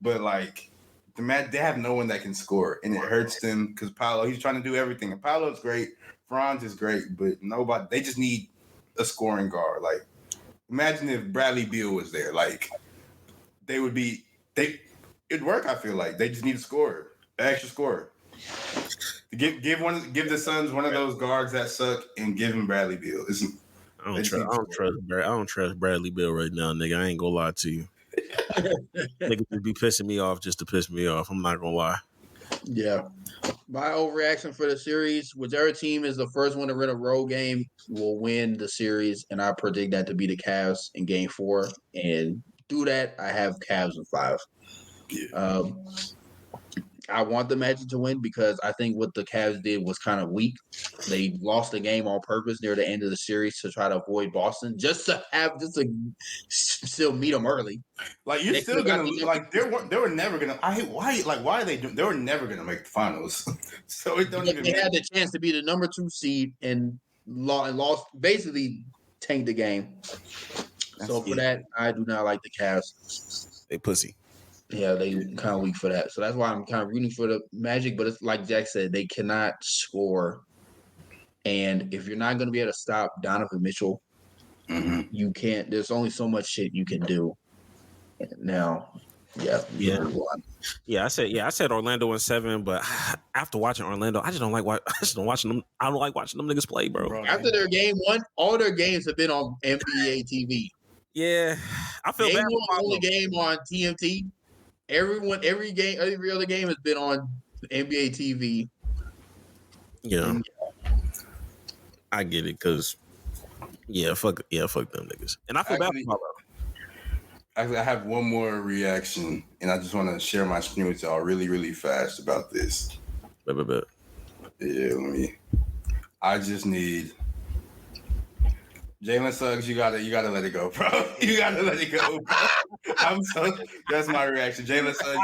But like they have no one that can score, and it hurts them because Paolo, he's trying to do everything, and Paolo's great, Franz is great, but nobody. They just need a scoring guard. Like imagine if Bradley Beal was there. Like it'd work. I feel like they just need a scorer, an extra scorer. Give the Suns one of those guards that suck and give him Bradley Beal. I don't trust Bradley Beal right now, nigga. I ain't gonna lie to you. Niggas would be pissing me off just to piss me off. I'm not gonna lie. Yeah. My overreaction for the series, whichever team is the first one to win a road game will win the series, and I predict that to be the Cavs in Game 4. And through that, I have Cavs in 5. Yeah. I want the Magic to win because I think what the Cavs did was kind of weak. They lost the game on purpose near the end of the series to try to avoid Boston, just to still meet them early. Like you're still gonna like they were never gonna. Why are they doing? They were never gonna make the finals. So it don't even. They had the chance to be the number 2 seed and lost, basically tanked the game. So for that, I do not like the Cavs. They pussy. Yeah, they kind of weak for that. So that's why I'm kind of rooting for the Magic. But it's like Jack said, they cannot score. And if you're not going to be able to stop Donovan Mitchell, you can't. There's only so much shit you can do. Now, yeah. I said Orlando in 7, but after watching Orlando, I don't like watching them niggas play, bro. After their game 1, all their games have been on NBA TV. Yeah, I feel bad. Only game on TNT. Every other game has been on NBA TV. Yeah, I get it because fuck them niggas, and I feel bad for I have one more reaction, and I just want to share my screen with y'all really, really fast about this. Yeah, I just need Jalen Suggs. You gotta let it go, bro. You gotta let it go, bro. That's my reaction. Jalen Suggs,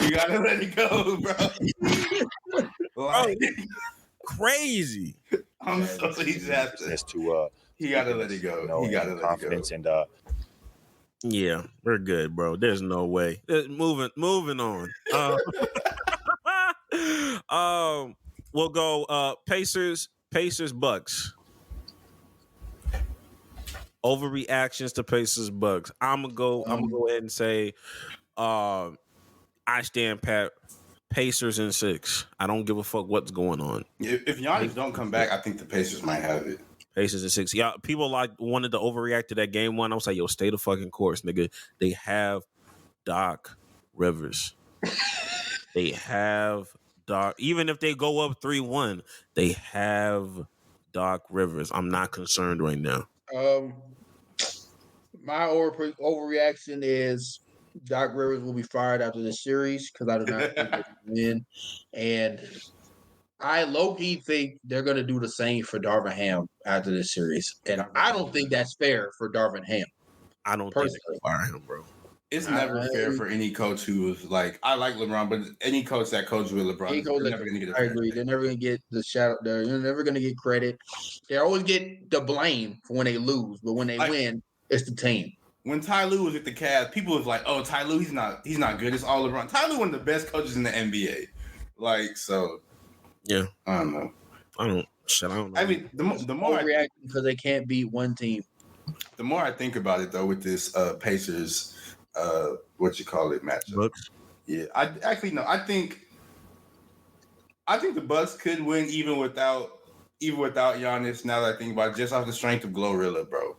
you gotta let it go, bro. Like, crazy. I'm so he just has to. He gotta let it go. He gotta let it go. Yeah, we're good, bro. There's no way. Moving on. We'll go Pacers, Bucks. Overreactions to Pacers, Bucks. I'm gonna go ahead and say I stand pat. Pacers in 6. I don't give a fuck what's going on. If Giannis don't come back, I think the Pacers might have it. Pacers in 6. Yeah, people wanted to overreact to that game 1. I was like, yo, stay the fucking course, nigga. They have Doc Rivers. They have Doc. Even if they go up 3-1, they have Doc Rivers. I'm not concerned right now. My overreaction is Doc Rivers will be fired after this series because I do not think they can win. And I low-key think they're going to do the same for Darvin Ham after this series. And I don't think that's fair for Darvin Ham. I don't think they can fire him, bro. It's never fair for any coach who is like, I like LeBron, but any coach that coaches with LeBron, they're never going to get a I agree. They're never going to get the shout out there. You're never going to get credit. They always get the blame for when they lose, but when they win, it's the team. When Ty Lue was with the Cavs, people was like, "Oh, Ty Lue, he's not good. It's all LeBron." Ty Lue, one of the best coaches in the NBA. Like, so, yeah, I don't know. I don't know. I mean, the more reacting because they can't beat one team. The more I think about it, though, with this Pacers, matchup. Bucks? Yeah, I think the Bucks could win even without Giannis. Now that I think about it, just off the strength of Glorilla, bro.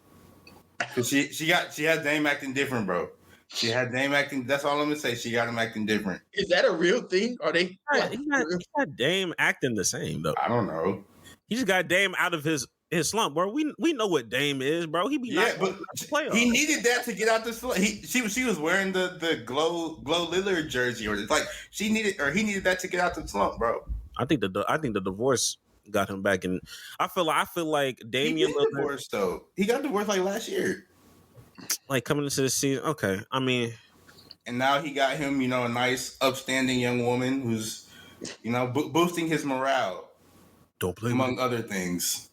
Cause she had Dame acting different, bro. She had Dame acting. That's all I'm gonna say. She got him acting different. Is that a real thing? Are they? He got Dame acting the same though. I don't know. He just got Dame out of his slump, bro. We know what Dame is, bro. He be but he needed that to get out the slump. She was wearing the glow Lillard jersey, or it's like he needed that to get out the slump, bro. I think the divorce got him back, and I feel like Damian Lillard divorced though. He got divorced like last year, like coming into the season. Okay, I mean, and now he got him, a nice, upstanding young woman who's, boosting his morale. Don't play among other things.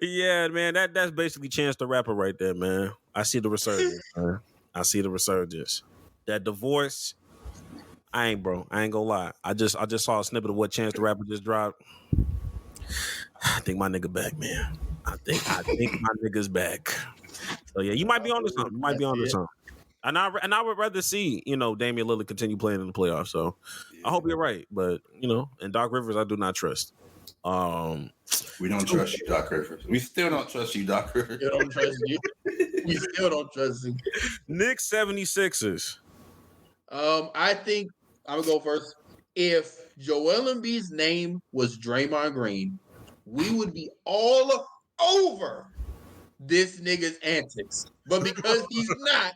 Yeah, man, that's basically Chance the Rapper right there, man. I see the resurgence, man. I see the resurgence. That divorce. I ain't gonna lie. I just saw a snippet of what Chance the Rapper just dropped. I think my nigga back, man. I think my nigga's back. So yeah, you might be onto something. And I would rather see, Damian Lillard continue playing in the playoffs. So I hope you're right. But, and Doc Rivers, I do not trust. We don't trust you, Doc Rivers. We still don't trust you, Doc Rivers. We don't trust you. We still don't trust you. Knicks 76ers. I think I'm gonna go first. If Joel Embiid's name was Draymond Green, we would be all over this nigga's antics. But because he's not,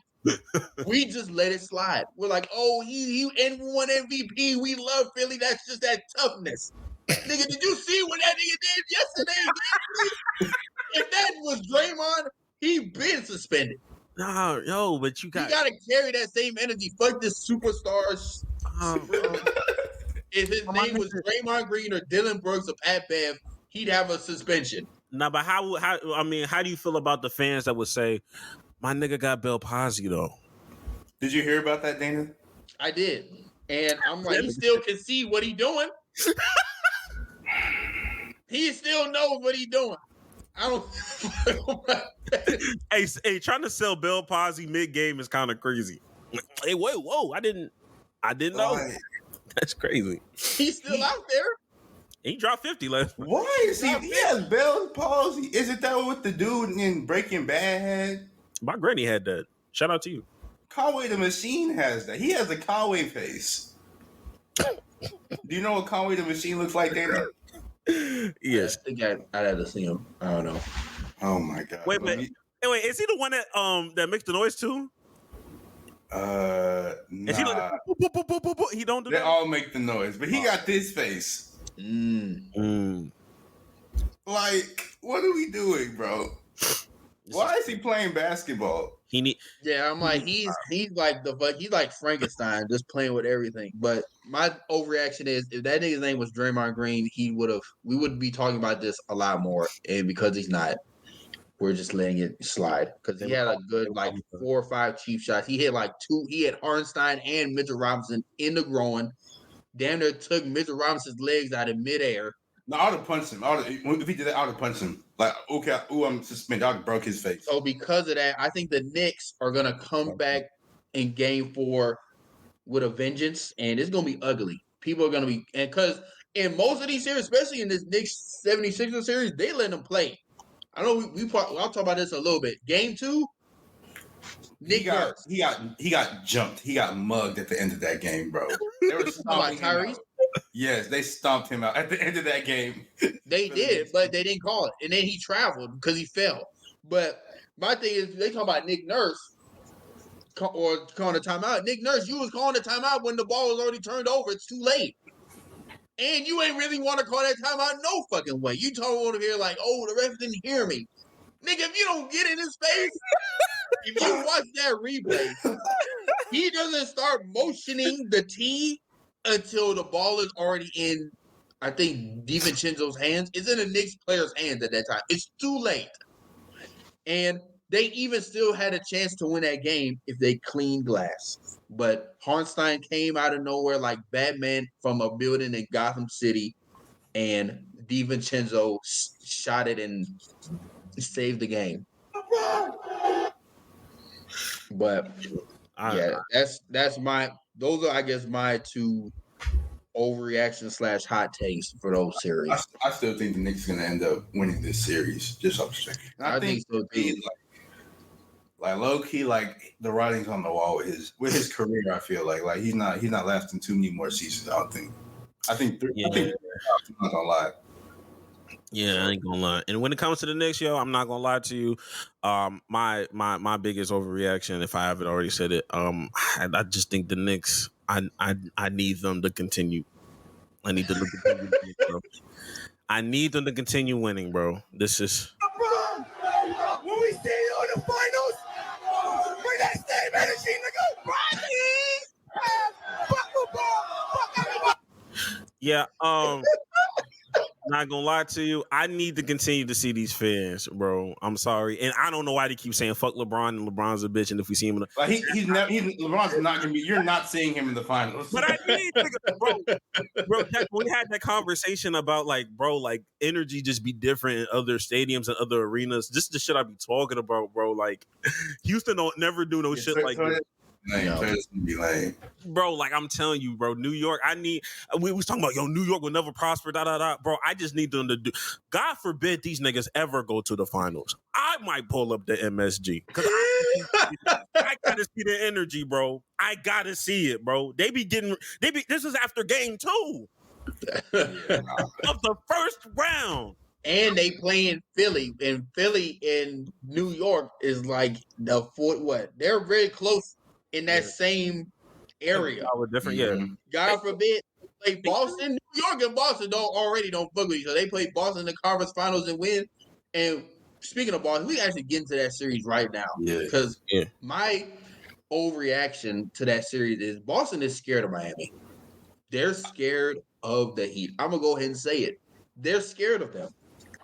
we just let it slide. We're like, oh, he won MVP. We love Philly. That's just that toughness. Nigga, did you see what that nigga did yesterday? If that was Draymond, he been suspended. No, yo, but you gotta carry that same energy. Fuck this superstar. If his name was Draymond Green or Dylan Brooks or Pat Bev, he'd have a suspension. Nah, but how do you feel about the fans that would say, my nigga got Bill Posey though? Did you hear about that, Dana? I did. And I'm like, he still can see what he doing. He still knows what he doing. I don't. Hey, trying to sell Bill Posey mid game is kind of crazy. Hey, whoa! I didn't know. That's crazy. He's still out there. He dropped 50 last. Why is he? He has Bill Posey. Isn't that what the dude in Breaking Bad had? My granny had that. Shout out to you. Conway the Machine has that. He has a Conway face. Do you know what Conway the Machine looks like, Dana? Yes. I think I'd have to see him. I don't know. Oh my god. Wait, is he the one that makes the noise too? Nah. Is he like, he don't do they that? They all make the noise, but he got this face. Like, what are we doing, bro? Why is he playing basketball? I'm like, he's like Frankenstein, just playing with everything. But my overreaction is, if that nigga's name was Draymond Green, we would be talking about this a lot more. And because he's not, we're just letting it slide. Because he had a good 4 or 5 cheap shots. He hit 2. He had Hartenstein and Mitchell Robinson in the groin. Damn near took Mitchell Robinson's legs out in midair. No, I would have punched him. If he did that, I would have punched him. Like, okay, I'm suspended. I would have broke his face. So because of that, I think the Knicks are going to come back in Game 4 with a vengeance, and it's going to be ugly. People are going to be – and because in most of these series, especially in this Knicks 76ers series, they let them play. I know I'll talk about this a little bit. Game 2, Nick Nurse. He got jumped. He got mugged at the end of that game, bro. They were stomping him out. Yes, they stomped him out at the end of that game. They did, but they didn't call it. And then he traveled because he fell. But my thing is, they talk about Nick Nurse. or calling a timeout. Nick Nurse, you was calling a timeout when the ball was already turned over. It's too late. And you ain't really want to call that timeout no fucking way. You told over here like, oh, the ref didn't hear me. Nigga, if you don't get in his face, if you watch that replay, he doesn't start motioning the tee until the ball is already in, I think, DiVincenzo's hands. It's in a Knicks player's hands at that time. It's too late. And they even still had a chance to win that game if they cleaned glass. But Hartenstein came out of nowhere like Batman from a building in Gotham City, and DiVincenzo shot it and saved the game. But yeah, that's my. Those are, I guess, my two overreaction / hot takes for those series. I still think the Knicks are going to end up winning this series. Just off the streak. I think so too. Like low key, like the writing's on the wall with his career. I feel like he's not lasting too many more seasons. I don't think. I think I'm not gonna lie. Yeah, I ain't gonna lie. And when it comes to the Knicks, yo, I'm not gonna lie to you. My biggest overreaction, if I haven't already said it, I just think the Knicks. I need them to continue. I need them to continue winning, bro. I need them to continue winning, bro. This is. When we stay on the finals, bring that same energy, nigga. Yeah, not gonna lie to you. I need to continue to see these fans, bro. I'm sorry, and I don't know why they keep saying fuck LeBron and LeBron's a bitch. And if we see him, like LeBron's not gonna be. You're not seeing him in the finals. But I need, bro. We had that conversation about like energy just be different in other stadiums and other arenas. This is the shit I be talking about, bro. Like Houston don't never do no shit like this. Bro, like I'm telling you, bro, New York, we was talking about, New York will never prosper, bro. I just need them to do, God forbid these niggas ever go to the finals. I might pull up the MSG because I gotta see the energy, bro. I gotta see it, bro. This is after game 2 of the first round. And they play in Philly, and Philly in New York is like the they're very close in that same area. Different, yeah. God forbid, play Boston, New York, and Boston don't fuck with each other. They play Boston in the conference finals and win. And speaking of Boston, we actually get into that series right now because my overreaction to that series is Boston is scared of Miami. They're scared of the Heat. I'm gonna go ahead and say it. They're scared of them.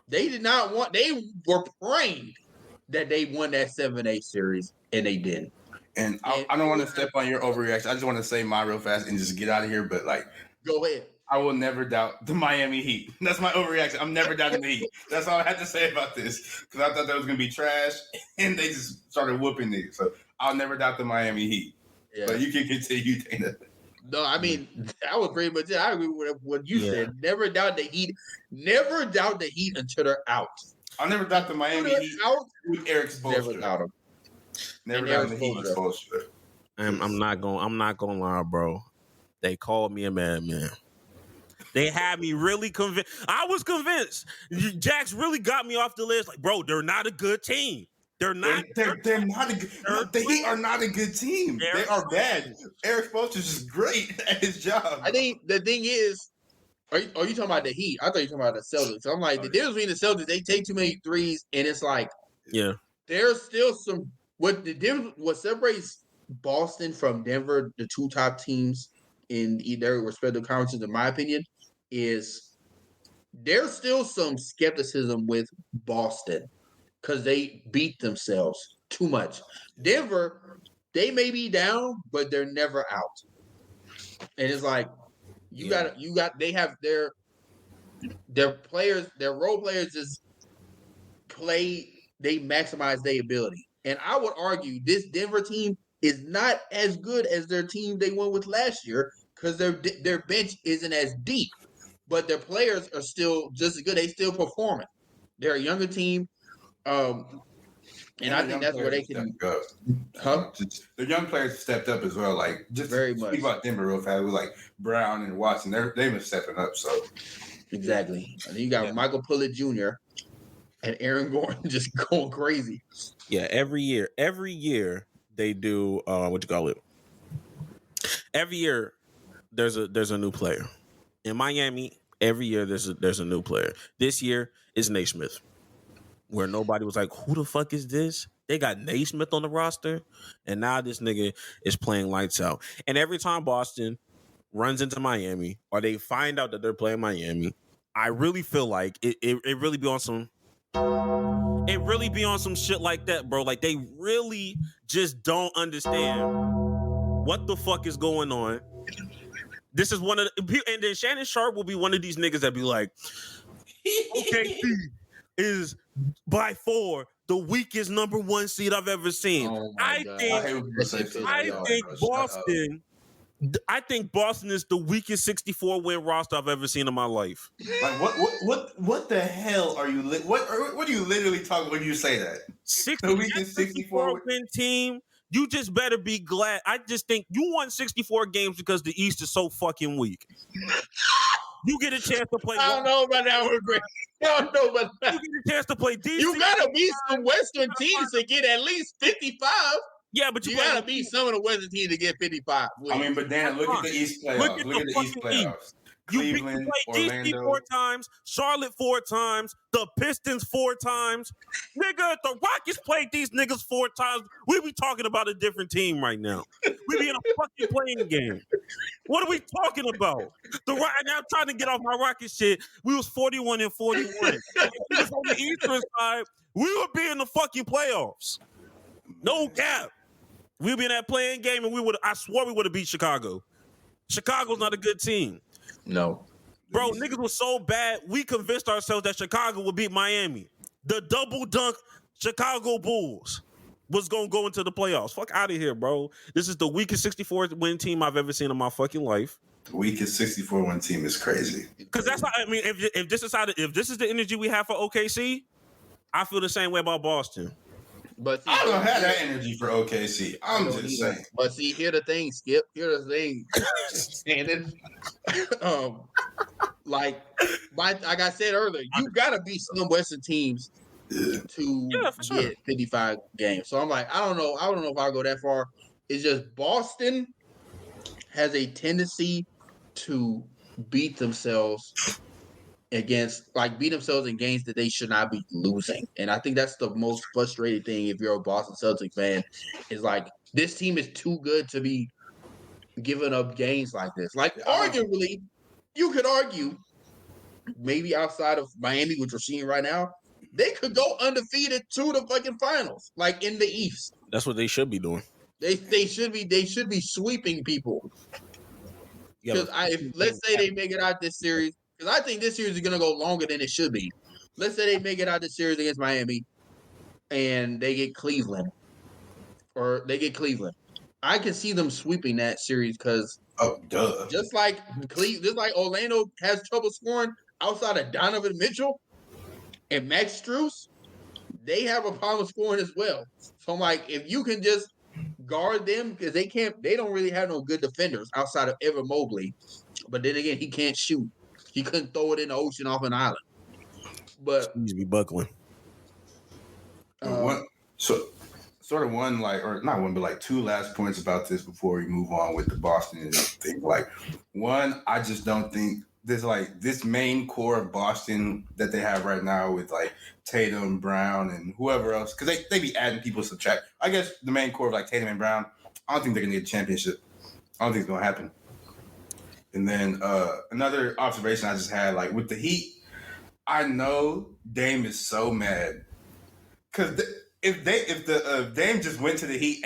They did not want. They were praying that they won that 7-8 series, and they didn't. And I don't want to step on your overreaction. I just want to say mine real fast and just get out of here. But go ahead. I will never doubt the Miami Heat. That's my overreaction. I'm never doubting the Heat. That's all I had to say about this because I thought that was gonna be trash, and they just started whooping niggas. So I'll never doubt the Miami Heat. Yeah. But you can continue, Dana. No, I mean that was pretty much it. I agree with what you said. Never doubt the Heat. Never doubt the Heat until they're out. I'll never doubt the Miami Heat out with Eric Spoelstra. Never doubt them. Never doubt the Heat with Spoelstra. I'm not gonna lie, bro. They called me a madman. They had me really convinced. I was convinced. Jax really got me off the list. Like, bro, they're not a good team. They're not. They're not a good. The Heat are not a good team. They are bad. Eric Spoelstra is just great at his job. I think the thing is, are you talking about the Heat? I thought you were talking about the Celtics. So I'm like, the difference between the Celtics, they take too many threes, and it's like, there's still some. What separates Boston from Denver, the two top teams in their respective conferences, in my opinion, is there's still some skepticism with Boston because they beat themselves too much. Denver, they may be down, but they're never out. And it's like they have their players, their role players just play, they maximize their ability. And I would argue this Denver team is not as good as their team they won with last year because their bench isn't as deep, but their players are still just as good. They still performing. They're a younger team, and I think that's where they can. The young players stepped up as well. Like just very much. Speak about Denver real fast. With like Brown and Watson, they've been stepping up. So exactly. And then you got Michael Pullett Jr. and Aaron Gordon just going crazy. Yeah, every year they do what you call it. Every year, there's a new player. In Miami, every year there's a new player. This year is Naismith, where nobody was like, "Who the fuck is this?" They got Naismith on the roster, and now this nigga is playing lights out. And every time Boston runs into Miami, or they find out that they're playing Miami, I really feel like it really be on some. It really be on some shit like that, bro. Like they really just don't understand what the fuck is going on. This is one of the, and then Shannon Sharp will be one of these niggas that be like, OKC is by far the weakest number 1 seed I've ever seen. Oh I God. think Boston is the weakest 64 win roster I've ever seen in my life. Like what the hell are you? What are you literally talking when you say that? 64 win team. You just better be glad. I just think you won 64 games because the East is so fucking weak. You get a chance to play. I don't know about that one, Greg. I don't know about that. You get a chance to play DC. You gotta beat some Western teams to get at least 55. Yeah, but you gotta beat some of the Western teams to get 55. I mean, but Dan, look at the East playoffs. Look at the East playoffs. Cleveland, you beat DC 4 times, Charlotte 4 times, the Pistons 4 times. Nigga, if the Rockets played these niggas 4 times, we be talking about a different team right now. We be in a fucking playing game. What are we talking about? Now I'm trying to get off my Rocket shit. We was 41 and 41. If we was on the Eastern side, we would be in the fucking playoffs. No cap. We'd be in that playing game, and I swore we would have beat Chicago. Chicago's not a good team. No. Bro, niggas was so bad, we convinced ourselves that Chicago would beat Miami. The double dunk Chicago Bulls was going to go into the playoffs. Fuck out of here, bro. This is the weakest 64 win team I've ever seen in my fucking life. The weakest 64 win team is crazy. Because that's how, I mean, if this is the energy we have for OKC, I feel the same way about Boston. But see, I don't have that energy for OKC. I'm just saying. But see, here's the thing, Skip. Here's the thing. Standing. Like I said earlier, you gotta beat some Western teams to get 55 games. So I'm like, I don't know if I'll go that far. It's just Boston has a tendency to beat themselves in games that they should not be losing. And I think that's the most frustrating thing if you're a Boston Celtics fan, is like, this team is too good to be giving up games like this. Like, arguably, you could argue, maybe outside of Miami, which we're seeing right now, they could go undefeated to the fucking finals, like in the East. That's what they should be doing. They should be sweeping people. Because let's say they make it out this series, because I think this series is going to go longer than it should be. Let's say they make it out this series against Miami, and they get Cleveland. I can see them sweeping that series because just like Orlando has trouble scoring outside of Donovan Mitchell and Max Strus, they have a problem scoring as well. So I'm like, if you can just guard them, because they don't really have no good defenders outside of Evan Mobley. But then again, he can't shoot. He couldn't throw it in the ocean off an island. But he's be buckling. Two last points about this before we move on with the Boston thing. Like, one, I just don't think this main core of Boston that they have right now with like Tatum, Brown, and whoever else, because they be adding people to subtract. I guess the main core of like Tatum and Brown, I don't think they're gonna get a championship. I don't think it's gonna happen. And then another observation I just had, like with the Heat, I know Dame is so mad because if Dame just went to the Heat,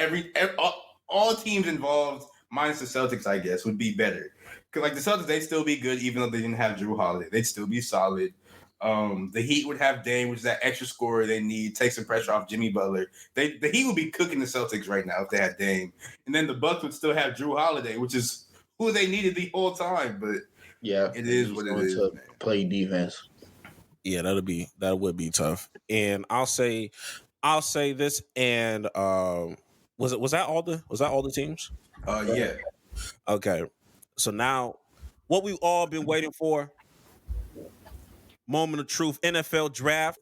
all teams involved minus the Celtics, I guess, would be better. Because like the Celtics, they'd still be good even though they didn't have Jrue Holiday. They'd still be solid. The Heat would have Dame, which is that extra scorer they need, take some pressure off Jimmy Butler. The Heat would be cooking the Celtics right now if they had Dame. And then the Bucks would still have Jrue Holiday, which is who they needed the whole time. But yeah, it is what it is. Man. Play defense. Yeah, that would be tough. And I'll say this. And was that all the teams? Yeah. Okay. So now, what we've all been waiting for, moment of truth, NFL draft.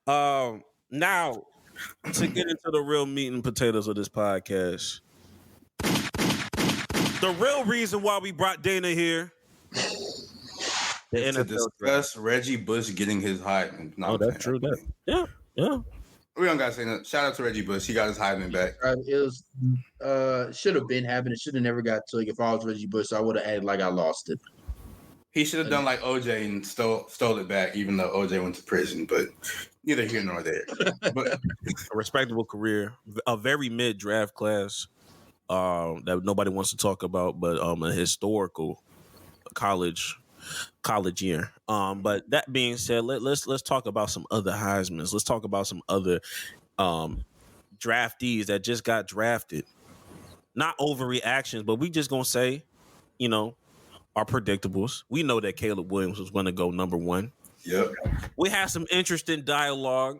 Now, to get into the real meat and potatoes of this podcast. The real reason why we brought Dana here. The to NFL discuss draft. Reggie Bush getting his Heisman. No, Oh, I'm that's saying. true. Yeah. We don't gotta say nothing. Shout out to Reggie Bush. He got his Heisman back. It was should have been happening. It should have never got to. Like, if I was Reggie Bush, I would have acted like I lost it. He should have done like OJ and stole it back, even though OJ went to prison. But neither here nor there. But A respectable career, a very mid draft class that nobody wants to talk about, but a historical college year. But that being said, let's talk about some other Heismans. Let's talk about some other draftees that just got drafted. Not overreactions, but we just gonna say, our predictables. We know that Caleb Williams was going to go number 1. yep. We had some interesting dialogue,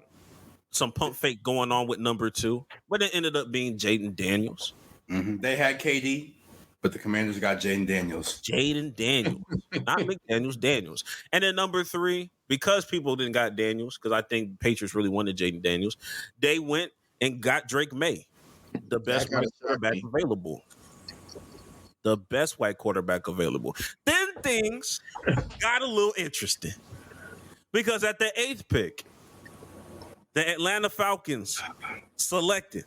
some pump fake going on with number 2, but it ended up being Jayden Daniels. Mm-hmm. They had KD, but the Commanders got Jayden Daniels. Jayden Daniels, not McDaniels, Daniels. And then number 3, because people didn't got Daniels, because I think Patriots really wanted Jayden Daniels, they went and got Drake May, the best white quarterback available. The best white quarterback available. Then things got a little interesting. Because at the 8th pick, the Atlanta Falcons selected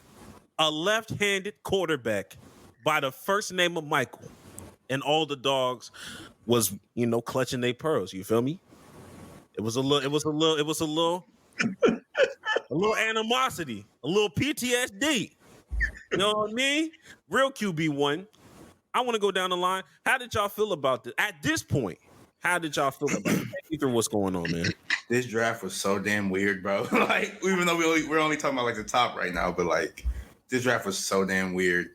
a left-handed quarterback by the first name of Michael. And all the dogs was, clutching their pearls. You feel me? It was a little animosity, a little PTSD. You know what I mean? Real QB1. I want to go down the line. How did y'all feel about this? At this point, how did y'all feel about it? Take me through what's going on, man. This draft was so damn weird, bro. Like, even though we're only talking about like the top right now, but like this draft was so damn weird.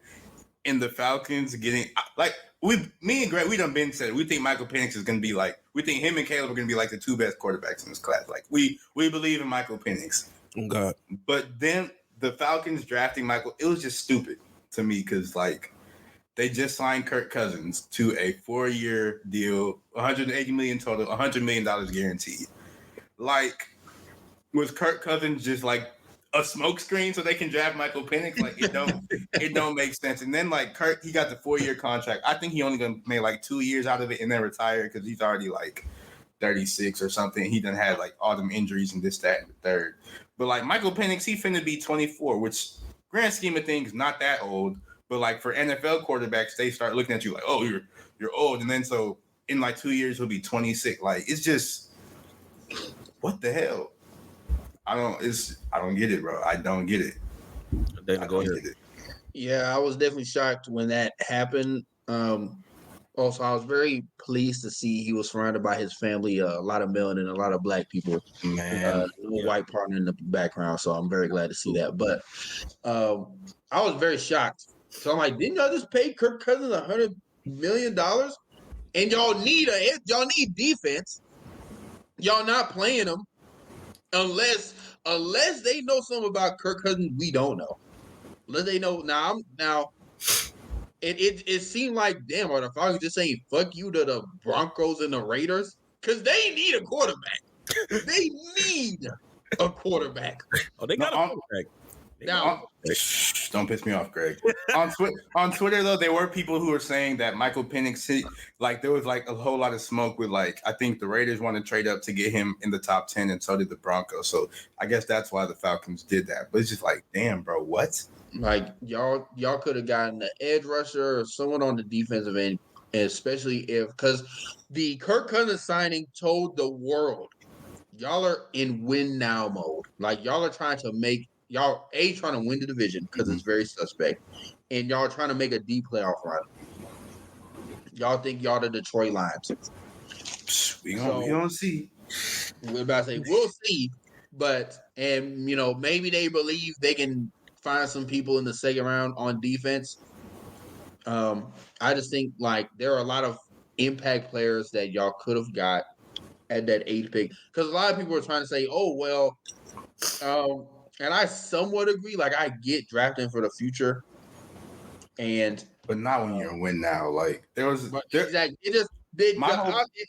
And the Falcons getting like me and Greg, we done been said we think Michael Penix is gonna be like, we think him and Caleb are gonna be like the 2 best quarterbacks in this class. Like we believe in Michael Penix. Oh God. But then the Falcons drafting Michael, it was just stupid to me because like they just signed Kirk Cousins to a 4-year deal, $180 million total, $100 million guaranteed. Like, was Kirk Cousins just like a smokescreen so they can draft Michael Penix? Like, it don't make sense. And then like Kirk, he got the 4-year contract. I think he only gonna make like 2 years out of it and then retire because he's already like 36 or something. He done had like all them injuries and this, that, and the third. But like Michael Penix, he finna be 24, which grand scheme of things, not that old. But like for NFL quarterbacks, they start looking at you like, oh, you're old. And then so in like 2 years, he'll be 26. Like, it's just, what the hell? I don't get it, bro. I don't get it. Dana, go ahead. Yeah, I was definitely shocked when that happened. Also, I was very pleased to see he was surrounded by his family, a lot of melanin and a lot of black people. Man. White partner in the background, so I'm very glad to see that. But I was very shocked. So I'm like, didn't y'all just pay Kirk Cousins $100 million? And y'all need defense. Y'all not playing them unless they know something about Kirk Cousins we don't know. Unless they know now. It seemed like, damn, are the Falcons just saying fuck you to the Broncos and the Raiders? Because they need a quarterback. They need a quarterback. Oh, they got a quarterback. Now, don't piss me off, Greg. On Twitter, though, there were people who were saying that Michael Penix, like there was like a whole lot of smoke with like, I think the Raiders want to trade up to get him in the top 10, and so did the Broncos. So I guess that's why the Falcons did that. But it's just like, damn, bro, what? Like y'all could have gotten an edge rusher or someone on the defensive end, especially because the Kirk Cousins signing told the world y'all are in win now mode. Like y'all are trying to make y'all trying to win the division because it's very suspect, and y'all are trying to make a deep playoff run. Y'all think y'all the Detroit Lions. We don't see. We're about to say we'll see, but maybe they believe they can find some people in the second round on defense. I just think like there are a lot of impact players that y'all could have got at that 8th pick, because a lot of people are trying to say, oh well, and I somewhat agree. Like I get drafting for the future, but not when you're a win now. Like exactly. It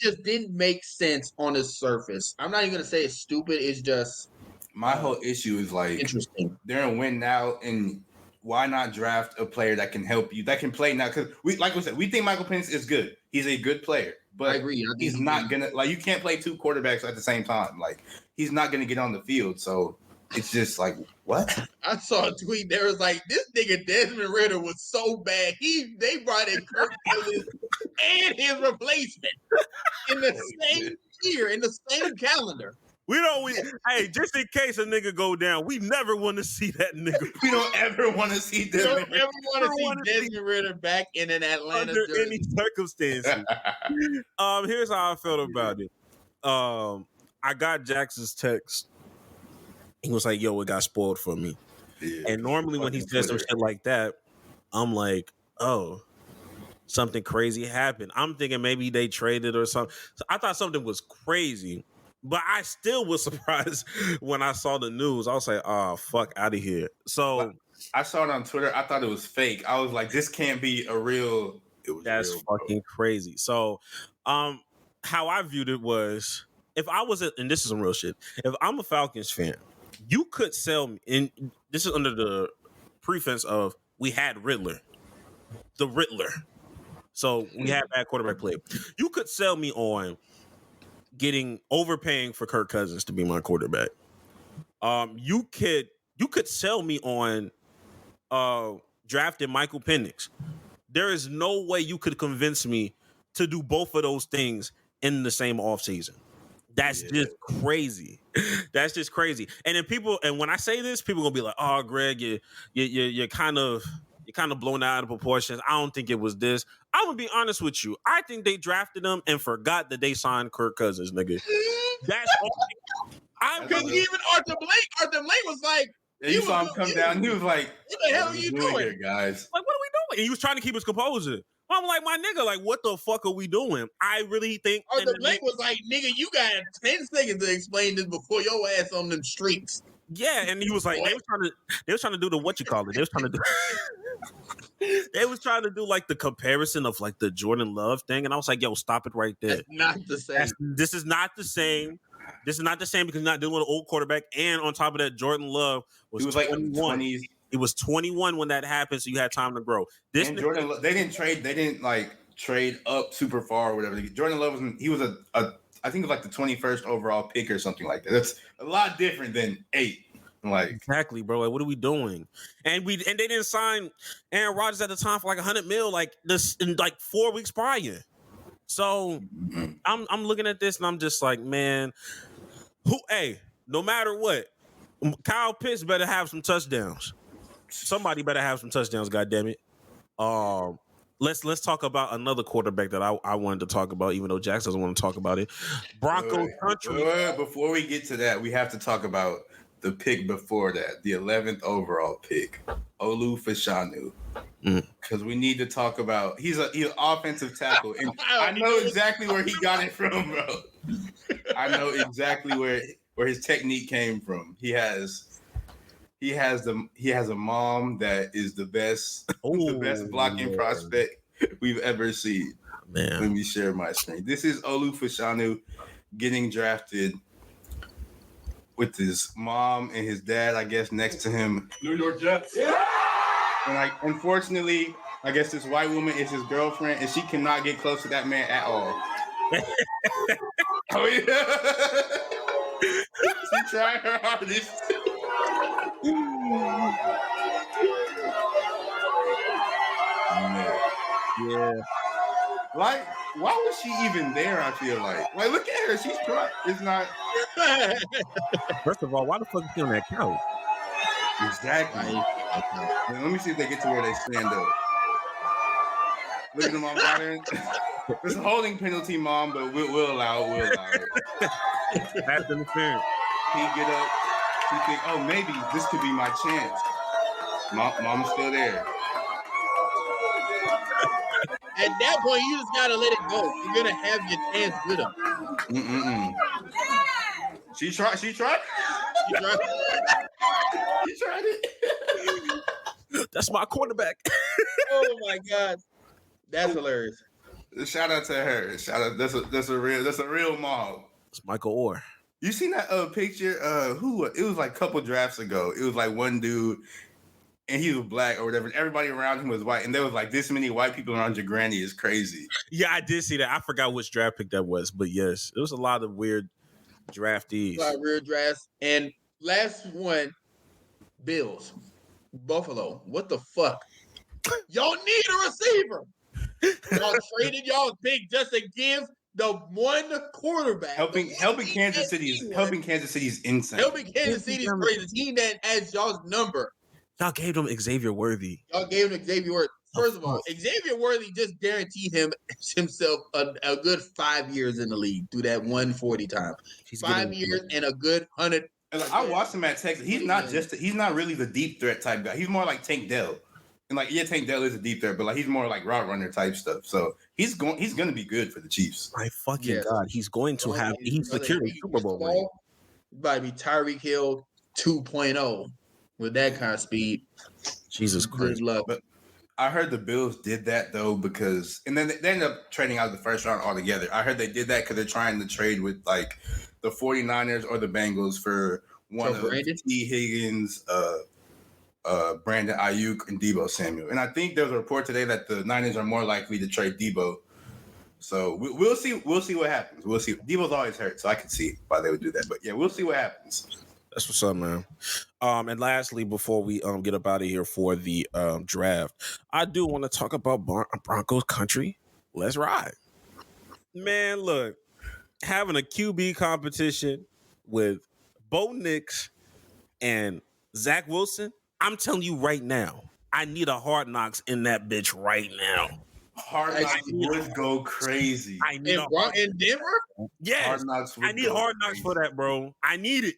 just didn't make sense on the surface. I'm not even gonna say it's stupid. It's just My whole issue is like Interesting. they're in win now, and why not draft a player that can help you, that can play now? Because like we said, we think Michael Penix is good. He's a good player, but I agree. I think he's not gonna like. You can't play two quarterbacks at the same time. Like he's not gonna get on the field. So it's just like what? I saw a tweet. There was like, this nigga Desmond Ritter was so bad. They brought in Kirk Cousins and his replacement in the same year, in the same calendar. Hey, just in case a nigga go down, we never want to see that nigga. We don't ever want to see You Desmond. don't ever want to see Desmond Ritter back in an Atlanta Under jersey. any circumstances. Here's how I felt about it. I got Jackson's text. He was like, "Yo, it got spoiled for me." Yeah, and normally when he says some shit like that, I'm like, "Oh, something crazy happened." I'm thinking maybe they traded or something. So I thought something was crazy. But I still was surprised when I saw the news. I was like, "Oh, fuck out of here." So I saw it on Twitter. I thought it was fake. I was like, "This can't be a real." That's real, fucking crazy. So, how I viewed it was, if I was, and this is some real shit. If I'm a Falcons fan, you could sell me, and this is under the pretense of we had the Riddler. So we had bad quarterback play. You could sell me on overpaying for Kirk Cousins to be my quarterback. You could sell me on drafting Michael Penix. There is no way you could convince me to do both of those things in the same offseason. That's just crazy. That's just crazy. And then when I say this, people gonna be like, "Oh, Greg, you're kind of blown out of proportions. I don't think it was this." I'm gonna be honest with you. I think they drafted him and forgot that they signed Kirk Cousins, nigga. That's all. Because even Arthur Blake was like, yeah, you saw him come down. He was like, "What the hell are you doing here, guys?" Like, what are we doing? And he was trying to keep his composure. I'm like, my nigga, like, what the fuck are we doing? I really think Arthur Blake was like, "Nigga, you got 10 seconds to explain this before your ass on them streets." Yeah, and he was like, they was trying to do the what you call it. They was trying to do they was trying to do like the comparison of like the Jordan Love thing, and I was like, yo, stop it right there. That's not the same. This is not the same. This is not the same because you're not dealing with an old quarterback, and on top of that, Jordan Love was 21. Like 20s. It was 21 when that happened, so you had time to grow. This and Jordan, they didn't trade up super far or whatever. Jordan Love was I think it was like the 21st overall pick or something like that. That's a lot different than 8. Like exactly, bro. Like, what are we doing? And they didn't sign Aaron Rodgers at the time for like $100 million, like this in like 4 weeks prior. So I'm looking at this and I'm just like, man, no matter what, Kyle Pitts better have some touchdowns. Somebody better have some touchdowns. God damn it. Let's talk about another quarterback that I wanted to talk about, even though Jax doesn't want to talk about it. Broncos country. Before we get to that, we have to talk about the pick before that, the 11th overall pick, Olu Fashanu. Because we need to talk about he's an offensive tackle, and I know exactly where he got it from, bro. I know exactly where his technique came from. He has a mom that is the best blocking prospect we've ever seen. Man. Let me share my screen. This is Olu Fashanu getting drafted with his mom and his dad, I guess, next to him. New York Jets. Yeah! And unfortunately, I guess this white woman is his girlfriend, and she cannot get close to that man at all. Oh yeah, she tried her hardest. Yeah. Like, why was she even there? I feel like look at her. She's trying. It's not. First of all, why the fuck is she on that couch? Exactly. Man, let me see if they get to where they stand up. Look at them on water. It's a holding penalty, Mom, but we'll allow it. We'll allow it. Pass interference. He get up. He think, oh, maybe this could be my chance. Mom's still there. At that point, you just gotta let it go. You're gonna have your chance with him. She tried. She tried it. That's my quarterback. Oh my God, that's hilarious. Shout out to her. Shout out. That's a real mom. It's Michael Orr. You seen that picture? Who it was like a couple drafts ago. It was like one dude, and he was black or whatever. And everybody around him was white, and there was like this many white people around your granny is crazy. Yeah, I did see that. I forgot which draft pick that was, but yes, it was a lot of weird draftees. A lot of weird drafts. And last one, Bills, Buffalo. What the fuck? Y'all need a receiver. Y'all traded y'all's pick just to give the one quarterback. Helping Kansas City is insane. Helping Kansas City is great. The team that has y'all's number. Y'all gave them Xavier Worthy. Y'all gave him Xavier Worthy. First of all, Xavier Worthy just guaranteed himself a good 5 years in the league through that 140 time. 5 years and a good 100. And like, I watched him at Texas. He's not really the deep threat type guy. He's more like Tank Dell. And like, yeah, Tank Dell is a deep threat, but like he's more like route runner type stuff. So he's gonna be good for the Chiefs. My fucking God, he's going to have he's secured a Super Bowl ring. About to be Tyreek Hill 2.0 with that kind of speed. Jesus Christ. But I heard the Bills did that though because, and then they ended up trading out the first round altogether. I heard they did that because they're trying to trade with like the 49ers or the Bengals for one of T. Higgins, Brandon Ayuk, and Deebo Samuel. And I think there's a report today that the Niners are more likely to trade Deebo. So we'll see. We'll see what happens. We'll see. Deebo's always hurt, so I can see why they would do that. But yeah, we'll see what happens. That's what's up, man. And lastly, before we get up out of here for the draft, I do want to talk about Broncos country. Let's ride, man. Look, having a QB competition with Bo Nix and Zach Wilson. I'm telling you right now, I need a Hard Knocks in that bitch right now. Hard Knocks would go crazy. I need in Denver? Yes. Hard Knocks I need Hard Knocks for that, bro. I need it.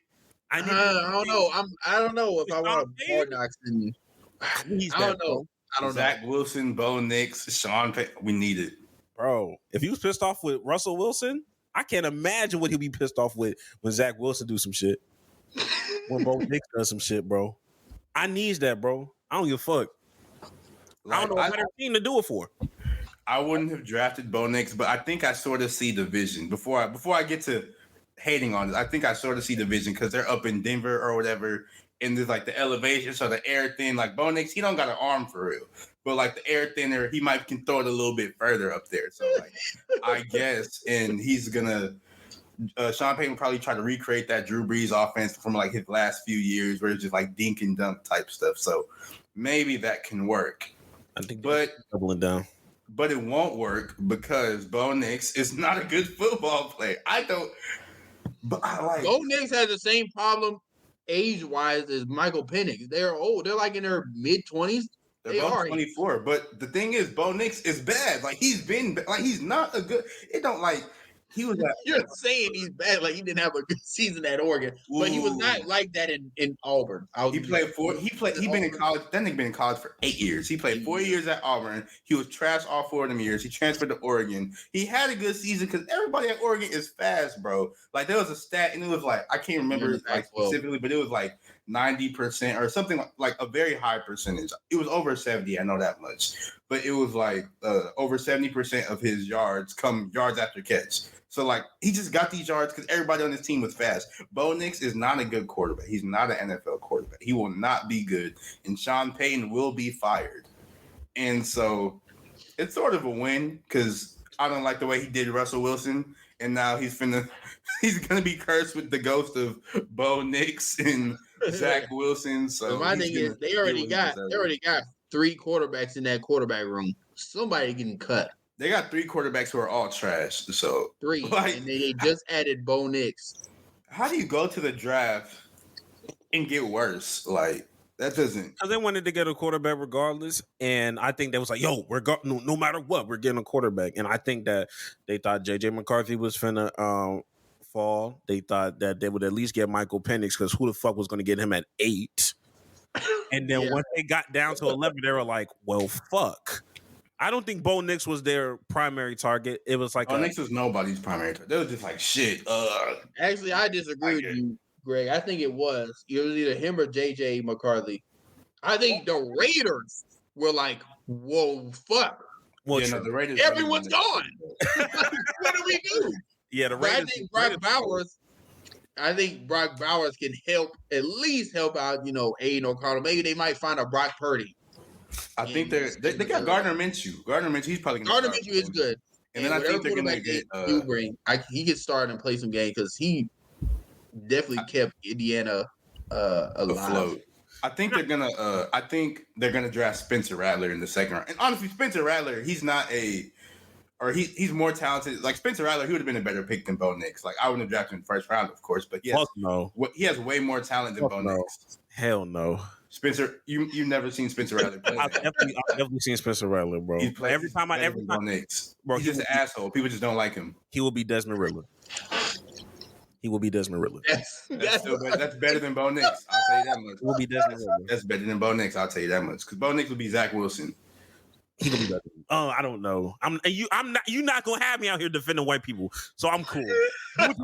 I don't know. I don't know if I want a Hard Knocks in. I don't know. Zach Wilson, Bo Nix, Sean Payton. We need it. Bro, if he was pissed off with Russell Wilson, I can't imagine what he'll be pissed off with when Zach Wilson do some shit. When Bo Nix does some shit, bro. I need that, bro. I don't give a fuck. I don't know what better team to do it for. I wouldn't have drafted Bo Nix, but I think I sort of see the vision. Before I get to hating on this, I think I sort of see the vision because they're up in Denver or whatever, and there's like the elevation, so the air thin. Like Bo Nix, he don't got an arm for real, but like the air thinner, he can throw it a little bit further up there. So like, I guess, and he's gonna. Sean Payton will probably try to recreate that Drew Brees offense from like his last few years, where it's just like dink and dunk type stuff. So maybe that can work. I think, but doubling down. But it won't work because Bo Nix is not a good football player. But I like Bo Nix has the same problem age-wise as Michael Penix. They're old. They're like in their mid-20s. They're both 24. But the thing is, Bo Nix is bad. Like he's not a good. It don't like. He was. You're saying he's bad, like he didn't have a good season at Oregon, but he was not like that in Auburn. He been in college. That nigga been in college for 8 years. He played 4 years at Auburn. He was trash all 4 of them years. He transferred to Oregon. He had a good season because everybody at Oregon is fast, bro. Like there was a stat, and it was like I can't remember like specifically, but it was like 90% or something like a very high percentage. It was over 70. I know that much, but it was like over 70% of his yards come yards after catch. So, like, he just got these yards because everybody on his team was fast. Bo Nix is not a good quarterback. He's not an NFL quarterback. He will not be good. And Sean Payton will be fired. And so, it's sort of a win because I don't like the way he did Russell Wilson. And now he's going to be cursed with the ghost of Bo Nix and Zach Wilson. So, my thing is, they already got 3 quarterbacks in that quarterback room. Somebody getting cut. They got 3 quarterbacks who are all trash. So 3, like, and they just added Bo Nix. How do you go to the draft and get worse? Like that doesn't. Because they wanted to get a quarterback regardless, and I think they was like, "Yo, no matter what, we're getting a quarterback." And I think that they thought JJ McCarthy was finna fall. They thought that they would at least get Michael Penix because who the fuck was going to get him at 8? And then once they got down to 11, they were like, "Well, fuck." I don't think Bo Nix was their primary target. It was like Bo Nix was nobody's primary target. They were just like shit. Actually, I disagree with you, Greg. I think it was either him or JJ McCarthy. I think the Raiders were like, "Whoa, fuck!" Well, the Raiders. Everyone's gone. What do we do? Yeah, the Raiders. I think Brock Bowers. I think Brock Bowers can at least help out, Aiden O'Connell. Maybe they might find a Brock Purdy. I think they got Gardner Minshew. Gardner Minshew, he's probably going to Gardner start. Minshew is good. And then I think they're going to get you bring. He can start and play some game because he definitely kept Indiana alive. afloat. I think they're gonna draft Spencer Rattler in the second round. And honestly, Spencer Rattler, he's he's more talented. Like Spencer Rattler, he would have been a better pick than Bo Nix. Like I wouldn't have drafted him in the first round, of course, but he has way more talent than Bo Nix. Hell no. Spencer, you've never seen Spencer Rattler play. I've definitely seen Spencer Rattler, bro. Every time Bo Nix, bro, he's just an asshole. People just don't like him. He will be Desmond Riddler. He will be Desmond Riddler. That's better than Bo Nix. I'll tell you that much. He will be Desmond Riddler. That's better than Bo Nix. I'll tell you that much. Because Bo Nix will be Zach Wilson. He will be better. Oh, I don't know. You're not gonna have me out here defending white people, so I'm cool. Do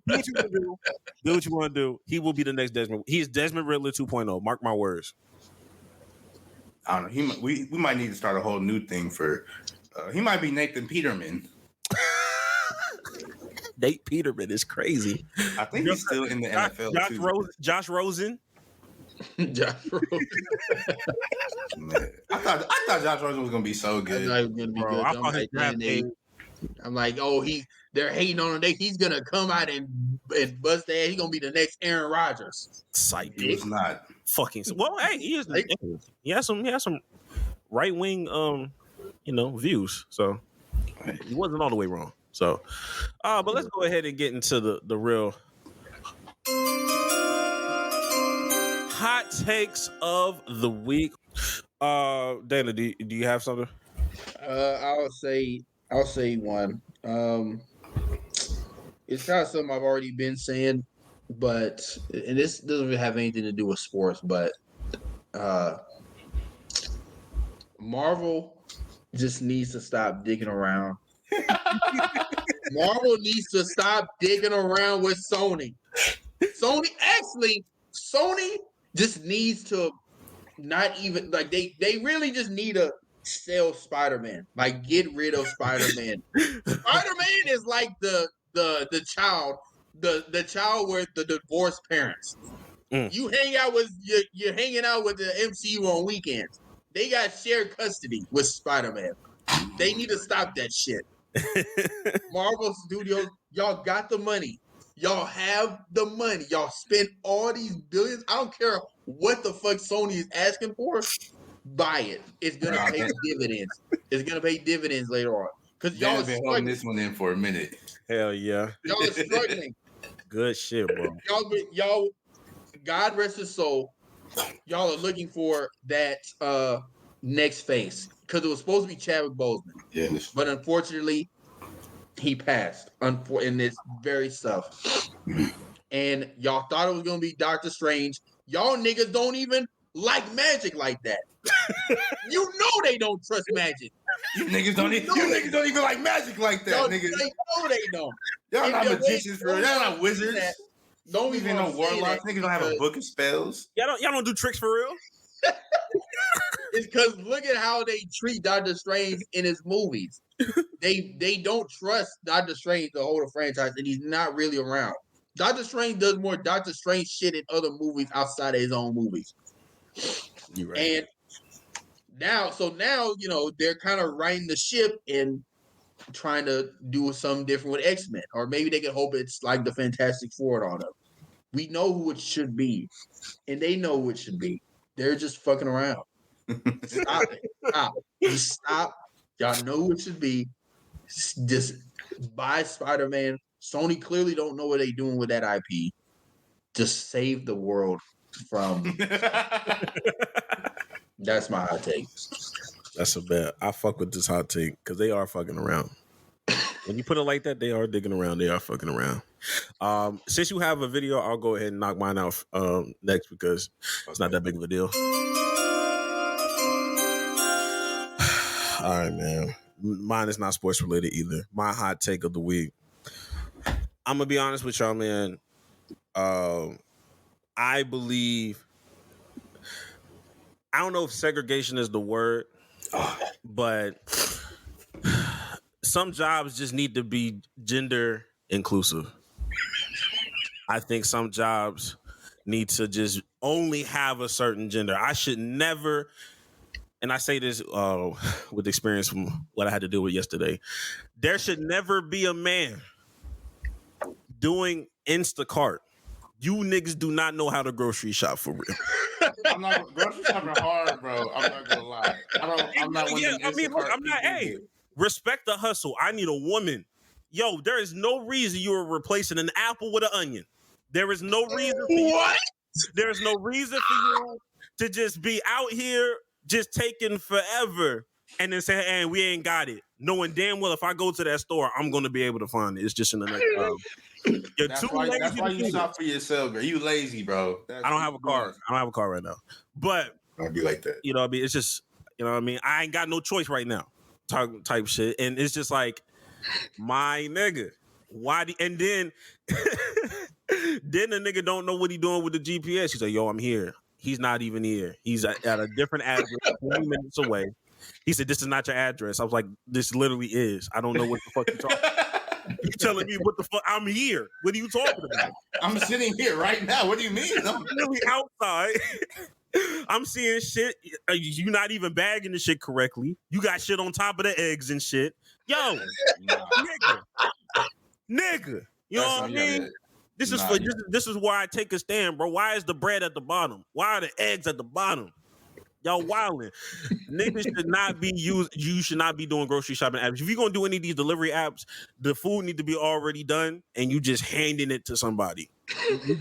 what you want to do. Do what you want to do. He will be the next Desmond. He is Desmond Riddler 2.0. Mark my words. I don't know. We might need to start a whole new thing for. He might be Nathan Peterman. Nate Peterman is crazy. I think he's still in the NFL. Josh Rosen. Josh Rosen. Man, I thought Josh Rosen was gonna be so good. I thought he was gonna be good. I'm like, they're hating on him. He's gonna come out and bust their ass. He's gonna be the next Aaron Rodgers. He was not fucking. Well, hey, he is. He has some right wing, views. So he wasn't all the way wrong. So, but let's go ahead and get into the real hot takes of the week. Dana, do you have something? I'll say one. It's kind of something I've already been saying, and this doesn't really have anything to do with sports, but Marvel just needs to stop digging around. Marvel needs to stop digging around with Sony. Sony just needs to not even like they really just need to sell Spider-Man. Like get rid of Spider-Man. Spider-Man is like the child with the divorced parents. You you're hanging out with the MCU on weekends. They got shared custody with Spider-Man. They need to stop that shit. Marvel Studios, y'all got the money. Y'all have the money. Y'all spend all these billions. I don't care what the fuck Sony is asking for. Buy it. It's gonna pay dividends. It's gonna pay dividends later on. Because y'all been holding this one in for a minute. Hell yeah. Y'all are struggling. Good shit, bro. Y'all, God rest his soul. Y'all are looking for that next phase. Because it was supposed to be Chadwick Boseman. Yes. But unfortunately, he passed in this very stuff. And y'all thought it was going to be Doctor Strange. Y'all niggas don't even like magic like that. You know they don't trust magic. You niggas don't even like magic like that, niggas. They know they don't. Y'all not magicians, bro. Y'all not wizards. Don't even know warlocks. Niggas don't have a book of spells. Y'all don't do tricks for real? It's because look at how they treat Doctor Strange in his movies. They don't trust Doctor Strange to hold a franchise, and he's not really around. Doctor Strange does more Doctor Strange shit in other movies outside of his own movies. You're right. And now, they're kind of riding the ship and trying to do something different with X-Men. Or maybe they can hope it's like the Fantastic Four and all that. We know who it should be, and they know who it should be. They're just fucking around. Stop it. Stop. Just stop. Y'all know who it should be. Just buy Spider-Man. Sony clearly don't know what they're doing with that IP. Just save the world from... That's my hot take. That's a bet. I fuck with this hot take because they are fucking around. When you put it like that, they are digging around. They are fucking around. Since you have a video, I'll go ahead and knock mine out next because it's not that big of a deal. All right, man. Mine is not sports related either. My hot take of the week. I'm gonna be honest with y'all, man. I believe. I don't know if segregation is the word, but some jobs just need to be gender inclusive. I think some jobs need to just only have a certain gender. I should never, and I say this with experience from what I had to deal with yesterday, there should never be a man doing Instacart. You niggas do not know how to grocery shop for real. I'm not grocery shopping hard, bro. I'm not gonna lie. I'm not one of them Instacart I'm not. Hey, people. respect the hustle. I need a woman. Yo, there is no reason you are replacing an apple with an onion. There is no reason. There is no reason for you to just be out here just taking forever and then say, "Hey, we ain't got it," knowing damn well if I go to that store, I'm going to be able to find it. It's just in the next time. You're That's too why, lazy. that's why you shop for yourself, bro. You lazy, bro. I don't have a car. I don't have a car right now. But I'll be like that. you know what I mean? It's just, you know what I mean? I ain't got no choice right now. Type shit. And it's just like, my nigga. Why? And then the nigga don't know what he doing with the GPS. He's like, yo, I'm here. He's not even here. He's at a different address 20 minutes away. He said, this is not your address. I was like, this literally is. I don't know what the fuck you're talking about. You telling me what the fuck? I'm here. What are you talking about? I'm sitting here right now. What do you mean? I'm literally outside. I'm seeing shit. You not even bagging the shit correctly. You got shit on top of the eggs and shit. Yo, nigga. You know what I mean? This is why I take a stand, bro. Why is the bread at the bottom? Why are the eggs at the bottom? Y'all wilding. Niggas should not be used. You should not be doing grocery shopping apps. If you're gonna do any of these delivery apps, the food need to be already done, and you just handing it to somebody. We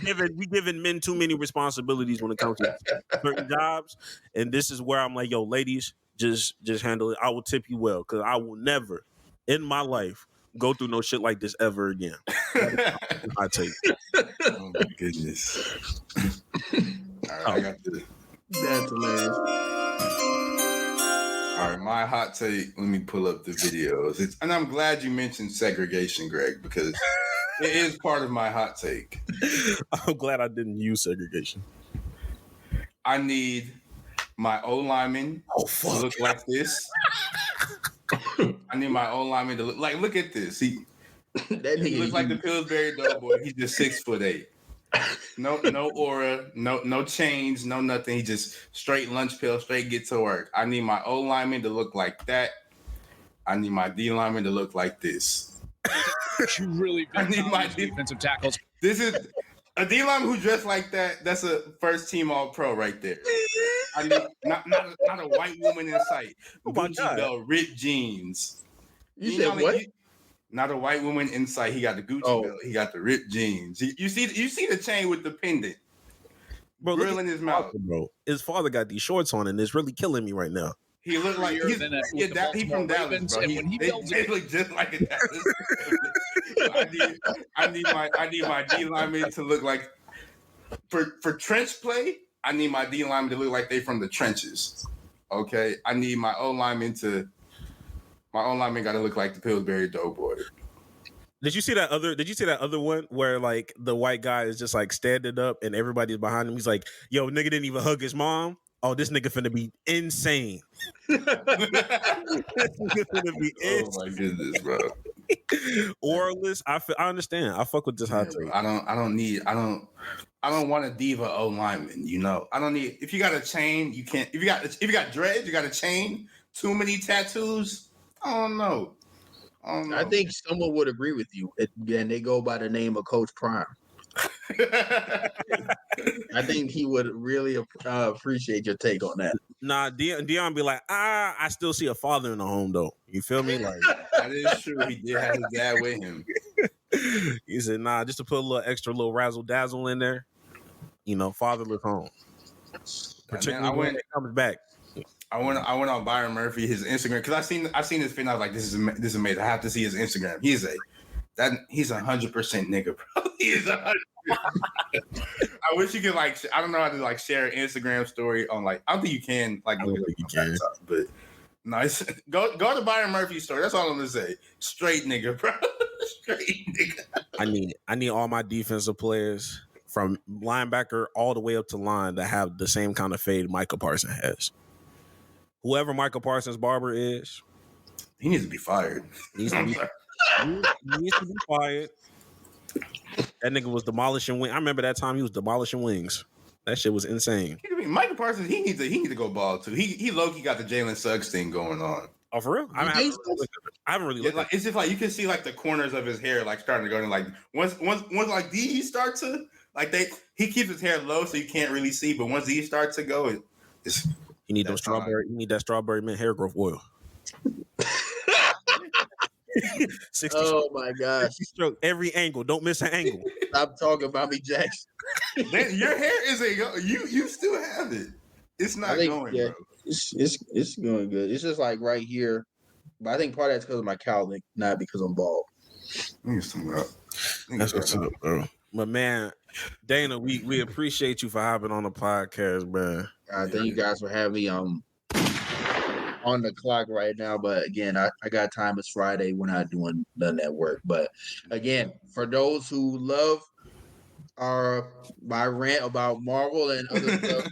giving men too many responsibilities when it comes to certain jobs, and this is where I'm like, yo, ladies, just handle it. I will tip you well, because I will never in my life go through no shit like this ever again. I take. Oh my goodness. All right, I got this. That's hilarious. All right, my hot take. Let me pull up the videos. And I'm glad you mentioned segregation, Greg, because it is part of my hot take. I'm glad I didn't use segregation. I need my O-lineman to look like this. I need my O-lineman to look at this. He looks like the Pillsbury Doughboy. He's just 6'8". No aura, no chains, no nothing. He just straight lunch pill, straight get to work. I need my O lineman to look like that. I need my D lineman to look like this. You really I need my defensive tackles. This is a D lineman who dressed like that. That's a first team All Pro right there. I need not a white woman in sight. Gucci belt, ripped jeans. You said what? Not a white woman in sight. He got the Gucci belt. He got the ripped jeans. You see the chain with the pendant. Bro, grill in his mouth. Bro, his father got these shorts on, and it's really killing me right now. He looked like he's from Dallas, bro. They look just like a Dallas. I need my D lineman to look like for trench play. I need my D lineman to look like they from the trenches. Okay, I need my O lineman got to look like the Pillsbury Doughboy. Did you see that other one where like the white guy is just like standing up and everybody's behind him? He's like, "Yo, nigga didn't even hug his mom. Oh, this nigga finna be insane." Oh my goodness, bro. Oralist, I understand. I fuck with this hot take. I don't want a diva O lineman. You know, I don't need. If you got a chain, you can't. If you got dreads, you got a chain. Too many tattoos. I don't know. I think someone would agree with you, and they go by the name of Coach Prime. I think he would really appreciate your take on that. Nah, Dion be like, I still see a father in the home though. You feel me? Like that is true. He did have his dad with him. He said, nah, just to put a little extra little razzle dazzle in there. You know, fatherless home. Particularly when it comes back. I went on Byron Murphy, his Instagram, because I seen his thing. I was like, this is amazing. I have to see his Instagram. He's 100% nigga, bro. He is 100%. I wish you could I don't know how to share an Instagram story on I don't think you can look at you can, but nice. Go to Byron Murphy's story. That's all I'm gonna say. Straight nigga, bro. Straight nigga. I need all my defensive players from linebacker all the way up to line that have the same kind of fade Micah Parsons has. Whoever Michael Parsons' barber is, he needs to be fired. Needs to be fired. That nigga was demolishing wings. I remember that time he was demolishing wings. That shit was insane. Michael Parsons, he needs to go ball too. He low-key got the Jalen Suggs thing going on. Oh, for real? I haven't really looked like, it's just like you can see like the corners of his hair like starting to go in. Like once like these start to like he keeps his hair low so you can't really see, but once these start to go, it's you need those strawberry. You need that strawberry mint hair growth oil. 60 Oh my gosh! stroke every angle. Don't miss an angle. Stop talking about me, Jackson. Your hair isn't you still have it. It's not going, bro. It's going good. It's just like right here, but I think part of that's because of my cowlick, not because I'm bald. That's what's up, bro. But man, Dana, we appreciate you for hopping on the podcast, man. Thank you guys for having me on the clock right now. But again, I got time. It's Friday. We're not doing none of that work. But again, for those who love my rant about Marvel and other stuff,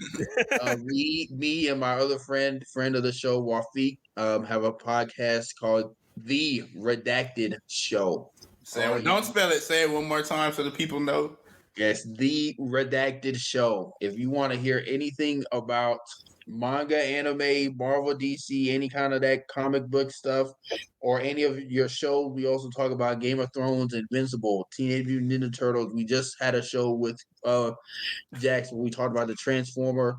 me and my other friend of the show, Wafiq, have a podcast called The Redacted Show. Don't spell it. Say it one more time so the people know. Yes, The Redacted Show. If you want to hear anything about manga, anime, Marvel, DC, any kind of that comic book stuff, or any of your shows, we also talk about Game of Thrones, Invincible, Teenage Mutant Ninja Turtles. We just had a show with Jackson. We talked about the Transformer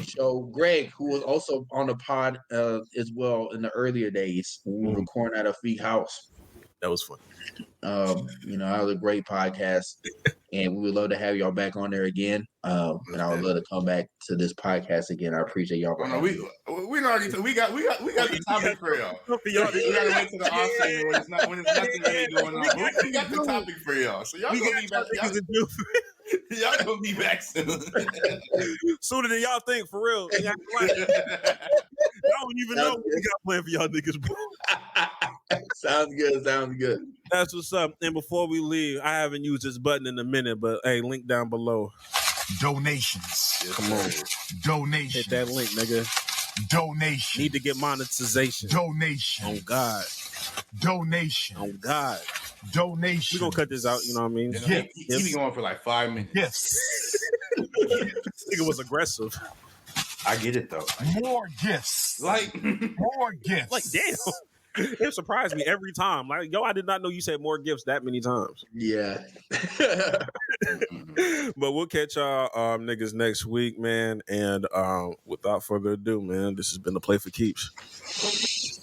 show. Greg, who was also on the pod as well in the earlier days when we were recording at a Feek house. That was fun. That was a great podcast, and we would love to have y'all back on there again. And I would love to come back to this podcast again. I appreciate y'all. We got the topic for y'all. We gotta wait till the off season when it's nothing really going on. We got the topic for y'all, so y'all gonna be back. Y'all gonna be back soon. Sooner than y'all think, for real. Y'all don't even know what we got planned for y'all niggas, bro. Sounds good. That's what's up. And before we leave, I haven't used this button in a minute, but hey, link down below. Donations. Come on. Donations. Hit that link, nigga. Donation. Need to get monetization. Donation. Oh God. Donation. Oh God. Donation. We're gonna cut this out, you know what I mean? Yeah. He be going for like 5 minutes. Yes. This nigga was aggressive. I get it though. More gifts. More gifts. Like, damn. It surprised me every time. Like, yo, I did not know you said more gifts that many times. Yeah. But we'll catch y'all niggas next week, man. And without further ado, man, this has been the Play for Keeps.